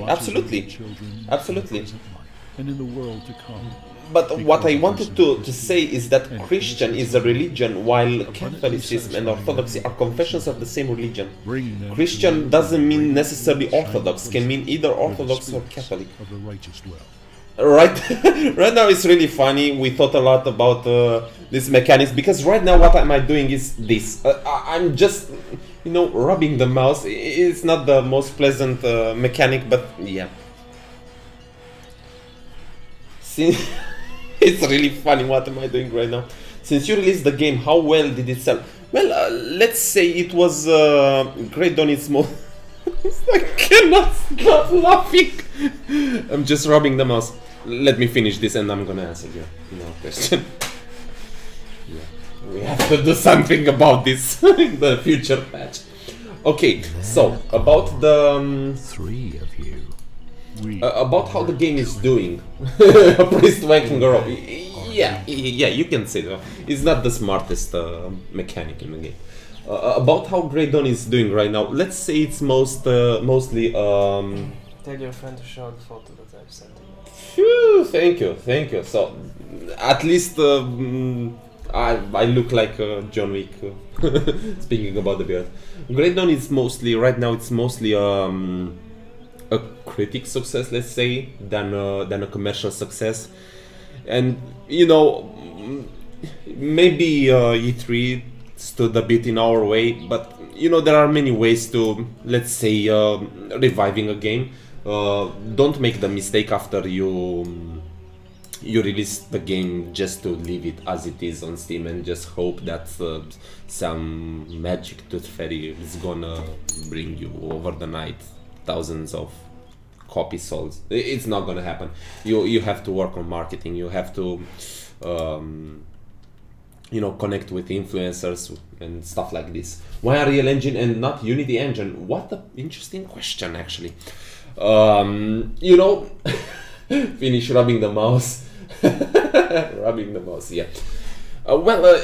And in the world to come. But what I wanted to say is that Christian is a religion, while Catholicism and Orthodoxy are confessions of the same religion. Christian doesn't mean necessarily Orthodox, can mean either Orthodox or Catholic. Right, right now it's really funny. We thought a lot about this mechanics, because right now what am I doing is this. I'm just, you know, rubbing the mouse. It's not the most pleasant mechanic, but yeah. See. It's really funny. What am I doing right now? Since you released the game, how well did it sell? Well, let's say it was great on its most... I cannot stop laughing. I'm just rubbing the mouse. Let me finish this and I'm gonna answer your question. Yeah, we have to do something about this in the future patch. Okay, so about the... 3 of you. About how the game is doing. A priest wanking girl. Yeah, you can say that. It's not the smartest mechanic in the game. About how Grey Dawn is doing right now, let's say it's mostly... Tell your friend to show the photo that I've sent him. Phew, thank you. So, at least I look like John Wick, speaking about the beard. Grey Dawn is mostly, right now it's mostly a critic success, let's say, than a commercial success. And you know, maybe E3 stood a bit in our way, but you know, there are many ways to, let's say, reviving a game. Don't make the mistake after you release the game just to leave it as it is on Steam and just hope that some magic tooth fairy is gonna bring you over the night thousands of copies sold. It's not gonna happen. You have to work on marketing. You have to you know, connect with influencers and stuff like this. Why Unreal Engine and not Unity Engine? What an interesting question, actually. You know, finish rubbing the mouse. Rubbing the mouse, yeah. Well,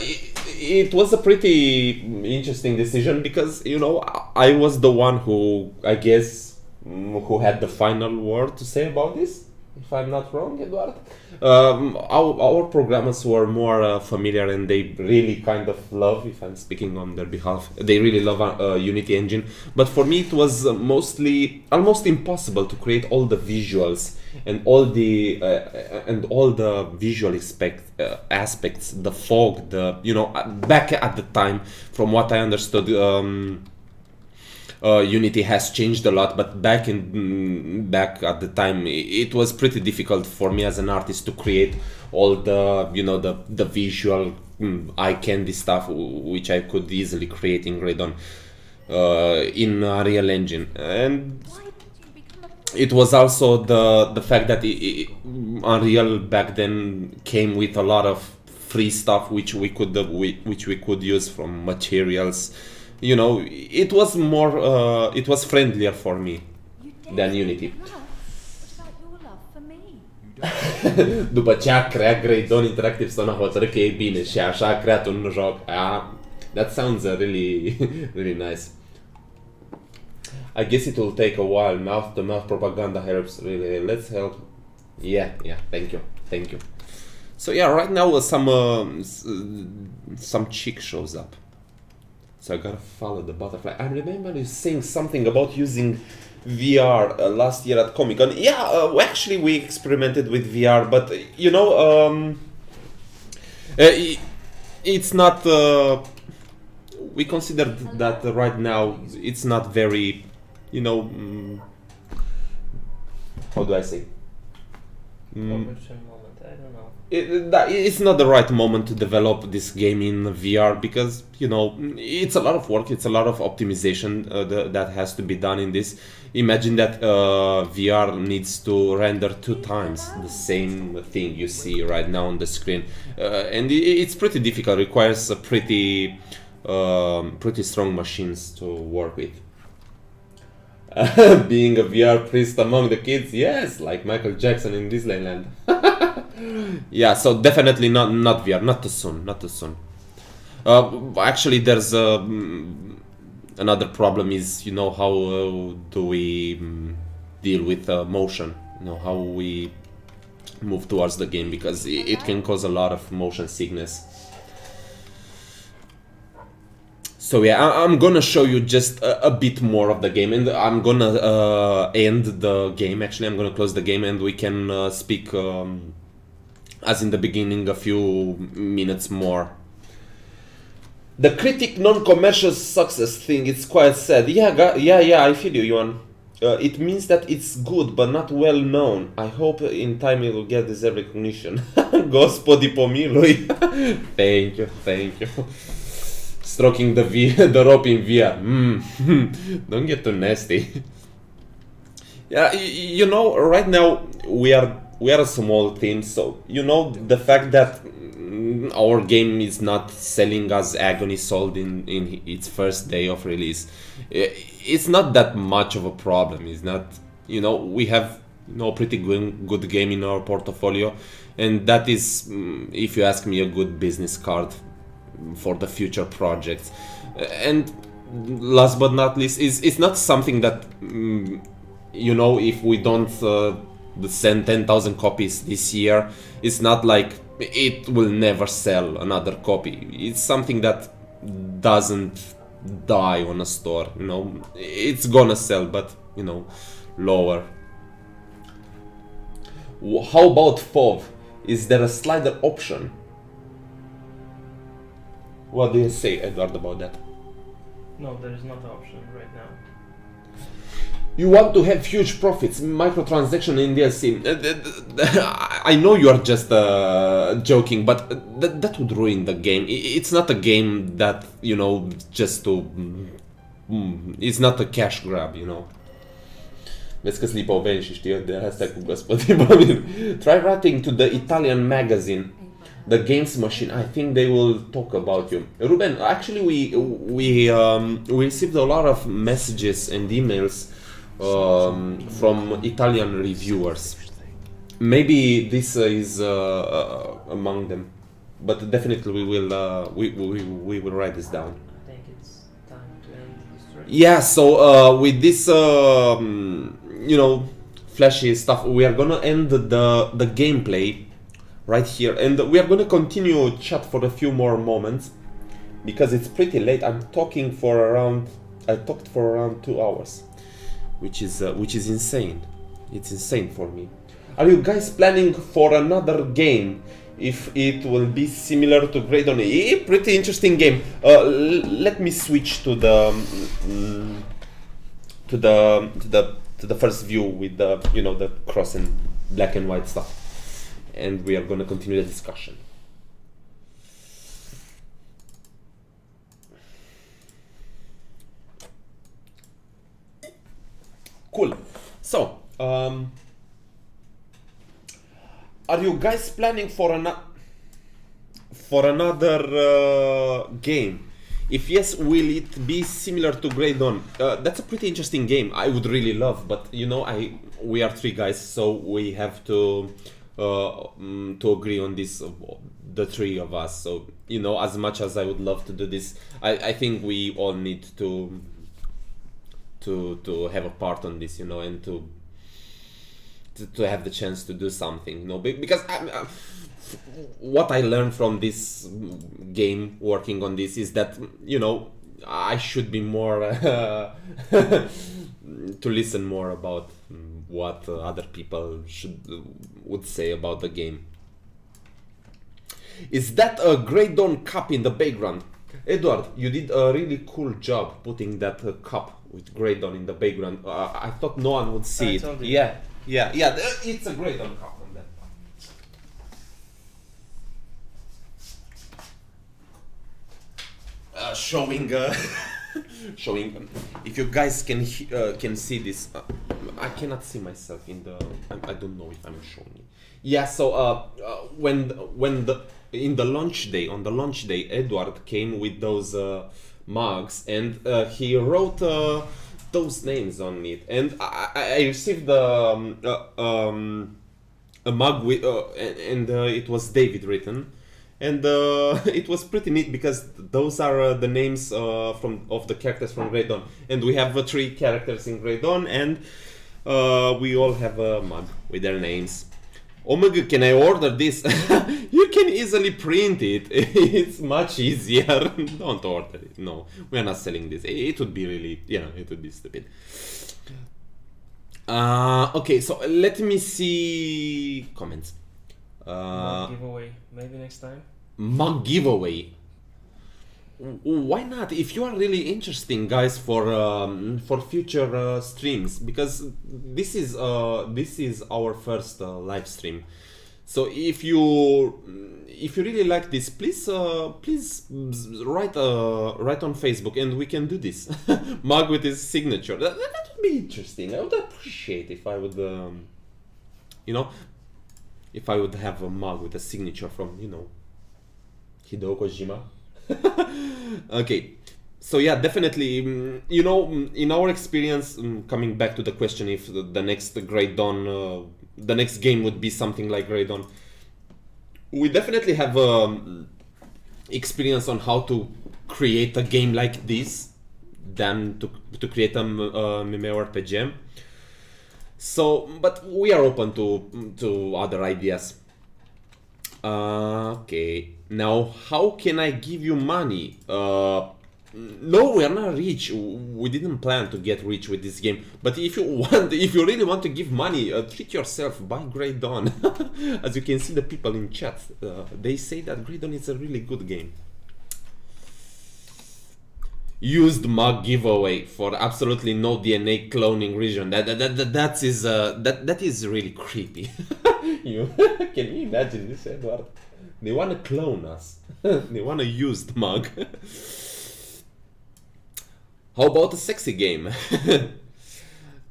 it was a pretty interesting decision because, you know, I was the one who, I guess, who had the final word to say about this, if I'm not wrong, Eduard. Our programmers were more familiar and they really kind of love, if I'm speaking on their behalf, they really love Unity Engine. But for me it was mostly, almost impossible to create all the visuals and all the visual aspects, the fog, the, you know, back at the time, from what I understood, Unity has changed a lot, but back at the time it was pretty difficult for me as an artist to create all the, you know, the visual eye candy stuff which I could easily create in Gradon in Unreal Engine. And it was also the fact that Unreal back then came with a lot of free stuff which we could use from materials. You know, it was more, it was friendlier for me than Unity. După ce a creat Greydon Interactive s-a hotărât că e bine și așa a creat un joc. That sounds really, really nice. I guess it will take a while. Mouth-to-mouth propaganda helps, really. Let's help. Yeah, thank you. So yeah, right now some chick shows up. So I gotta follow the butterfly. I remember you saying something about using VR last year at Comic-Con. Yeah, actually we experimented with VR, but you know, it's not. We consider that right now it's not very, you know, how do I say? I don't know. It's not the right moment to develop this game in VR because, you know, it's a lot of work, it's a lot of optimization that has to be done in this. Imagine that VR needs to render 2 times the same thing you see right now on the screen, and it's pretty difficult. It requires a pretty strong machines to work with. Being a VR priest among the kids, yes, like Michael Jackson in Disneyland. Yeah, so definitely not VR, not too soon. Actually, there's another problem is, you know, how do we deal with motion? You know, how we move towards the game, because it can cause a lot of motion sickness. So yeah, I'm gonna show you just a bit more of the game, and I'm gonna end the game. Actually, I'm gonna close the game, and we can speak as in the beginning a few minutes more. The critic non-commercial success thing, it's quite sad. Yeah, I feel you, Ivan. It means that it's good but not well known. I hope in time it will get deserved recognition. Gospodi pomilui. Thank you. Stroking the rope in VR. Don't get too nasty. Yeah, you know, right now we are a small team, so you know the fact that our game is not selling as Agony sold in its first day of release. It's not that much of a problem. It's not, you know, we have, you know, pretty good game in our portfolio, and that is, if you ask me, a good business card for the future projects. And last but not least, it's not something that, you know, if we don't send 10,000 copies this year, it's not like it will never sell another copy. It's something that doesn't die on a store, you know. It's gonna sell, but, you know, lower. How about FOV? Is there a slider option? What do you say, Edward, about that? No, there is not an option right now. You want to have huge profits, microtransaction in DLC. I know you are just joking, but that would ruin the game. It's not a game that, you know, just to... It's not a cash grab, you know. Vezi că slipoveni și știi de astea cu gospodii. Try writing to the Italian magazine, The Games Machine. I think they will talk about you. Ruben, actually we received a lot of messages and emails from Italian reviewers. Maybe this is among them, but definitely we will write this down. I think it's time to end the stream. Yeah, so with this you know, flashy stuff, we are gonna end the gameplay right here, and we are gonna continue chat for a few more moments because it's pretty late. I talked for around 2 hours, which is insane. It's insane for me. Are you guys planning for another game? If it will be similar to Grey Dawn? Pretty interesting game. Let me switch to the first view with the, you know, the cross and black and white stuff, and we are gonna continue the discussion. Cool. So, are you guys planning for another game? If yes, will it be similar to Grey Dawn? That's a pretty interesting game. I would really love, but you know, we are 3 guys, so we have to agree on this, the 3 of us. So, you know, as much as I would love to do this, I think we all need to have a part on this, you know, and to have the chance to do something, you know, because what I learned from this game, working on this, is that, you know, I should be more to listen more about what other people would say about the game. Is that a Grey Dawn cup in the background? Edward, you did a really cool job putting that cup with Grey Dawn in the background. I thought no one would see it. Yeah, it's a Grey Dawn cup on that. Showing, if you guys can see this, I cannot see myself in the. I don't know if I'm showing it. Yeah, so on the launch day, Edward came with those mugs, and he wrote those names on it, and I received a mug with and it was David written. And it was pretty neat because those are the names of the characters from Grey Dawn, and we have 3 characters in Grey Dawn, and we all have a mug with their names. Oh my god, can I order this? You can easily print it. It's much easier. Don't order it. No, we are not selling this. It would be really, you know, it would be stupid. Okay, so let me see comments. Mug giveaway, maybe next time. Mug giveaway. Why not? If you are really interesting, guys, for future streams, because this is our first live stream. So if you really like this, please write on Facebook, and we can do this. Mug with his signature. That would be interesting. I would appreciate if I would, you know, if I would have a mug with a signature from, you know, Hideo Kojima. Okay, so yeah, definitely, you know, in our experience, coming back to the question if the next Grey Dawn, the next game would be something like Grey Dawn, we definitely have experience on how to create a game like this than to create a MMORPG. So, but we are open to other ideas. Okay, now how can I give you money? No, we are not rich. We didn't plan to get rich with this game. But if you really want to give money, treat yourself. Buy Grey Dawn. As you can see, the people in chat, they say that Grey Dawn is a really good game. used mug giveaway for absolutely no DNA cloning region. That is really creepy. Can you imagine this, Edward? They want to clone us. They want a used mug. How about a sexy game?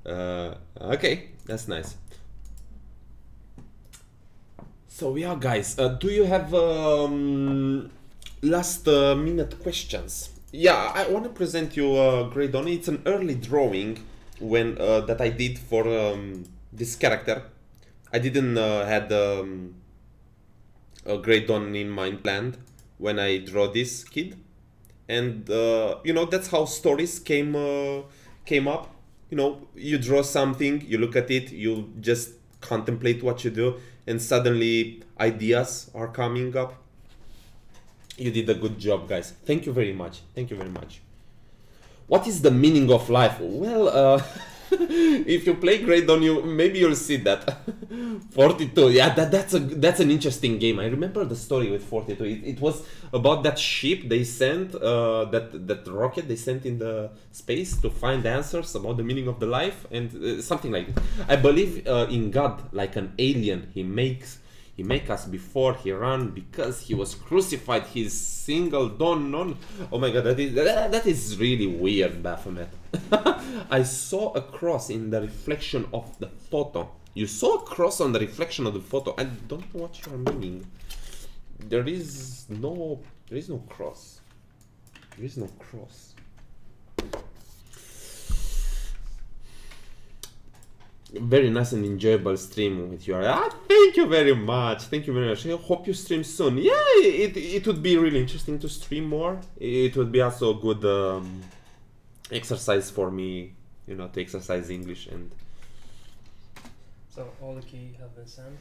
Okay, that's nice. So yeah, guys, do you have last minute questions? Yeah, I want to present you Grey Dawn. It's an early drawing when that I did for this character. I didn't had a Grey Dawn in mind planned when I draw this kid, and you know, that's how stories came up. You know, you draw something, you look at it, you just contemplate what you do, and suddenly ideas are coming up. You did a good job, guys. Thank you very much. Thank you very much. What is the meaning of life? Well, if you play Grey Dawn, maybe you'll see that. 42. Yeah, that's an interesting game. I remember the story with 42. It was about that ship they sent, that rocket they sent in the space to find answers about the meaning of the life, and something like that. I believe in God, like an alien. He makes us before he ran because he was crucified. His single dawn on. Oh my God, that is really weird, Baphomet. I saw a cross in the reflection of the photo. You saw a cross on the reflection of the photo. I don't know what you're meaning. There is no cross. There is no cross. Very nice and enjoyable stream with you. Thank you very much. Thank you very much. I hope you stream soon. Yeah, it would be really interesting to stream more. It would be also a good exercise for me, you know, to exercise English. And so all the keys have been sent.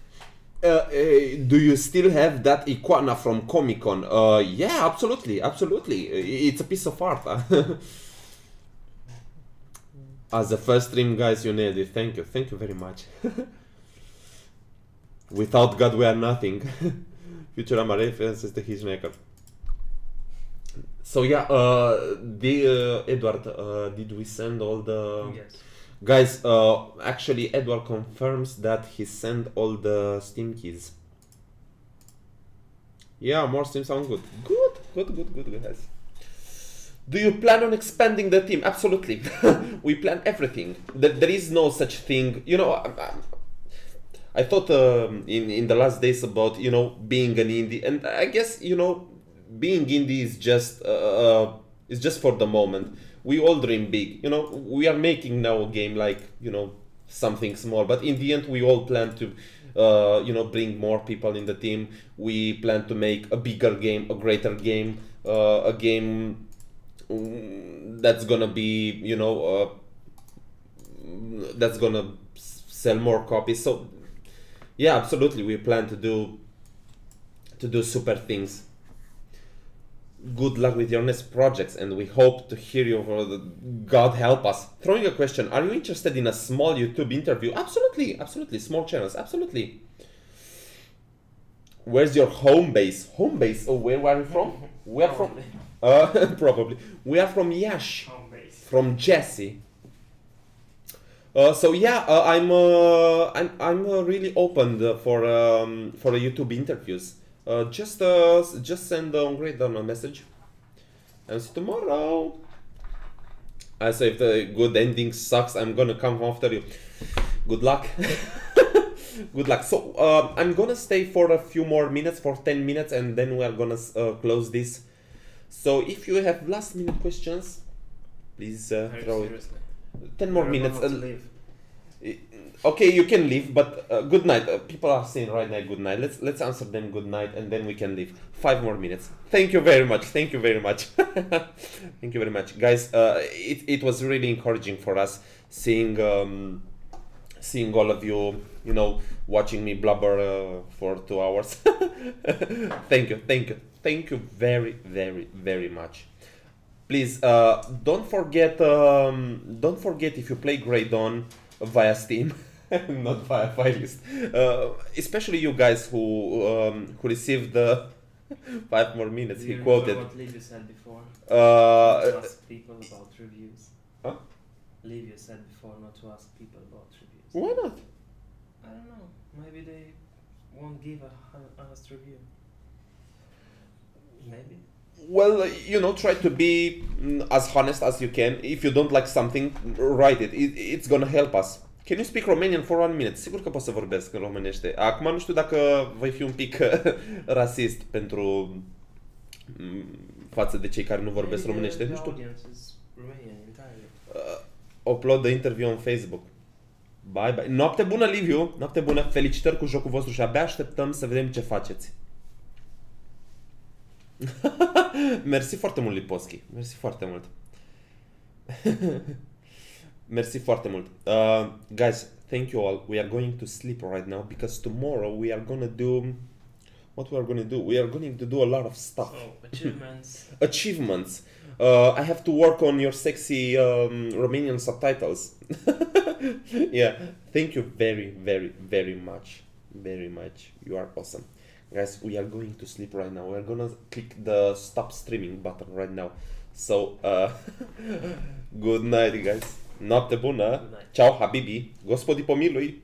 Do you still have that iguana from Comic-Con? Yeah, absolutely. It's a piece of art. As the first stream, guys, you nailed it. Thank you very much. Without God, we are nothing. Futurama references to Hitchhiker. So yeah, Edward, did we send all the... Yes. Guys, actually Edward confirms that he sent all the Steam keys. Yeah, more streams sound good. Good, guys. Do you plan on expanding the team? Absolutely. We plan everything. There is no such thing. You know, I thought in the last days about, you know, being an indie, and I guess, you know, being indie is just for the moment. We all dream big. You know, we are making now a game like, you know, something small, but in the end we all plan to you know, bring more people in the team. We plan to make a bigger game, a greater game, a game that's gonna be, you know, that's gonna sell more copies. So yeah, absolutely, we plan to do super things. Good luck with your next projects, and we hope to hear you for the... God help us. Throwing a question, are you interested in a small YouTube interview? Absolutely, small channels, absolutely. Where's your home base? Home base? Oh, where are you from? We are from... probably. We are from Yash. Home base. From Jesse. So yeah, I'm really open for YouTube interviews. Just send Grey Dawn a message. And see you tomorrow. So if the good ending sucks, I'm gonna come after you. Good luck. Good luck. So I'm gonna stay for a few more minutes, for 10 minutes, and then we are gonna close this. So if you have last minute questions, please throw it. 10 more minutes. Okay, you can leave, but good night. People are saying right now good night. Let's answer them good night, and then we can leave. 5 more minutes. Thank you very much. Thank you very much. Thank you very much, guys. It was really encouraging for us seeing all of you, you know, watching me blubber for 2 hours. Thank you very, very, very much. Please don't forget if you play Grey Dawn via Steam, not via file list. Especially you guys who received the 5 more minutes, Do he you quoted. remember what Livio said before? Not to ask people about reviews. Huh? Livio said before not to ask people about reviews. Why not? I don't know. Maybe they won't give a honest review. Maybe. Well, you know, try to be as honest as you can. If you don't like something, write it. It's gonna help us. Can you speak Romanian for 1 minute? Sigur că pot să vorbesc în românește. Acum nu știu dacă voi fi un pic rasist pentru față de cei care nu vorbesc românește. Nu știu. Upload the interview on Facebook. Bye bye. Noapte bună, Liviu. Noapte bună. Felicitări cu jocul vostru și abia așteptăm să vedem ce faceți. Mersi foarte mult, Liposchi. Mersi foarte mult. Mersi foarte mult. Guys, thank you all. We are going to sleep right now because tomorrow we are gonna do... What we are going to do? We are going to do a lot of stuff. Oh, achievements. Achievements. I have to work on your sexy Romanian subtitles. Yeah, thank you very, very, very much. Very much. You are awesome. Guys, we are going to sleep right now. We are gonna click the stop streaming button right now. So, good night, guys. Noapte bună. Ciao, habibi. Gospodii pomilui.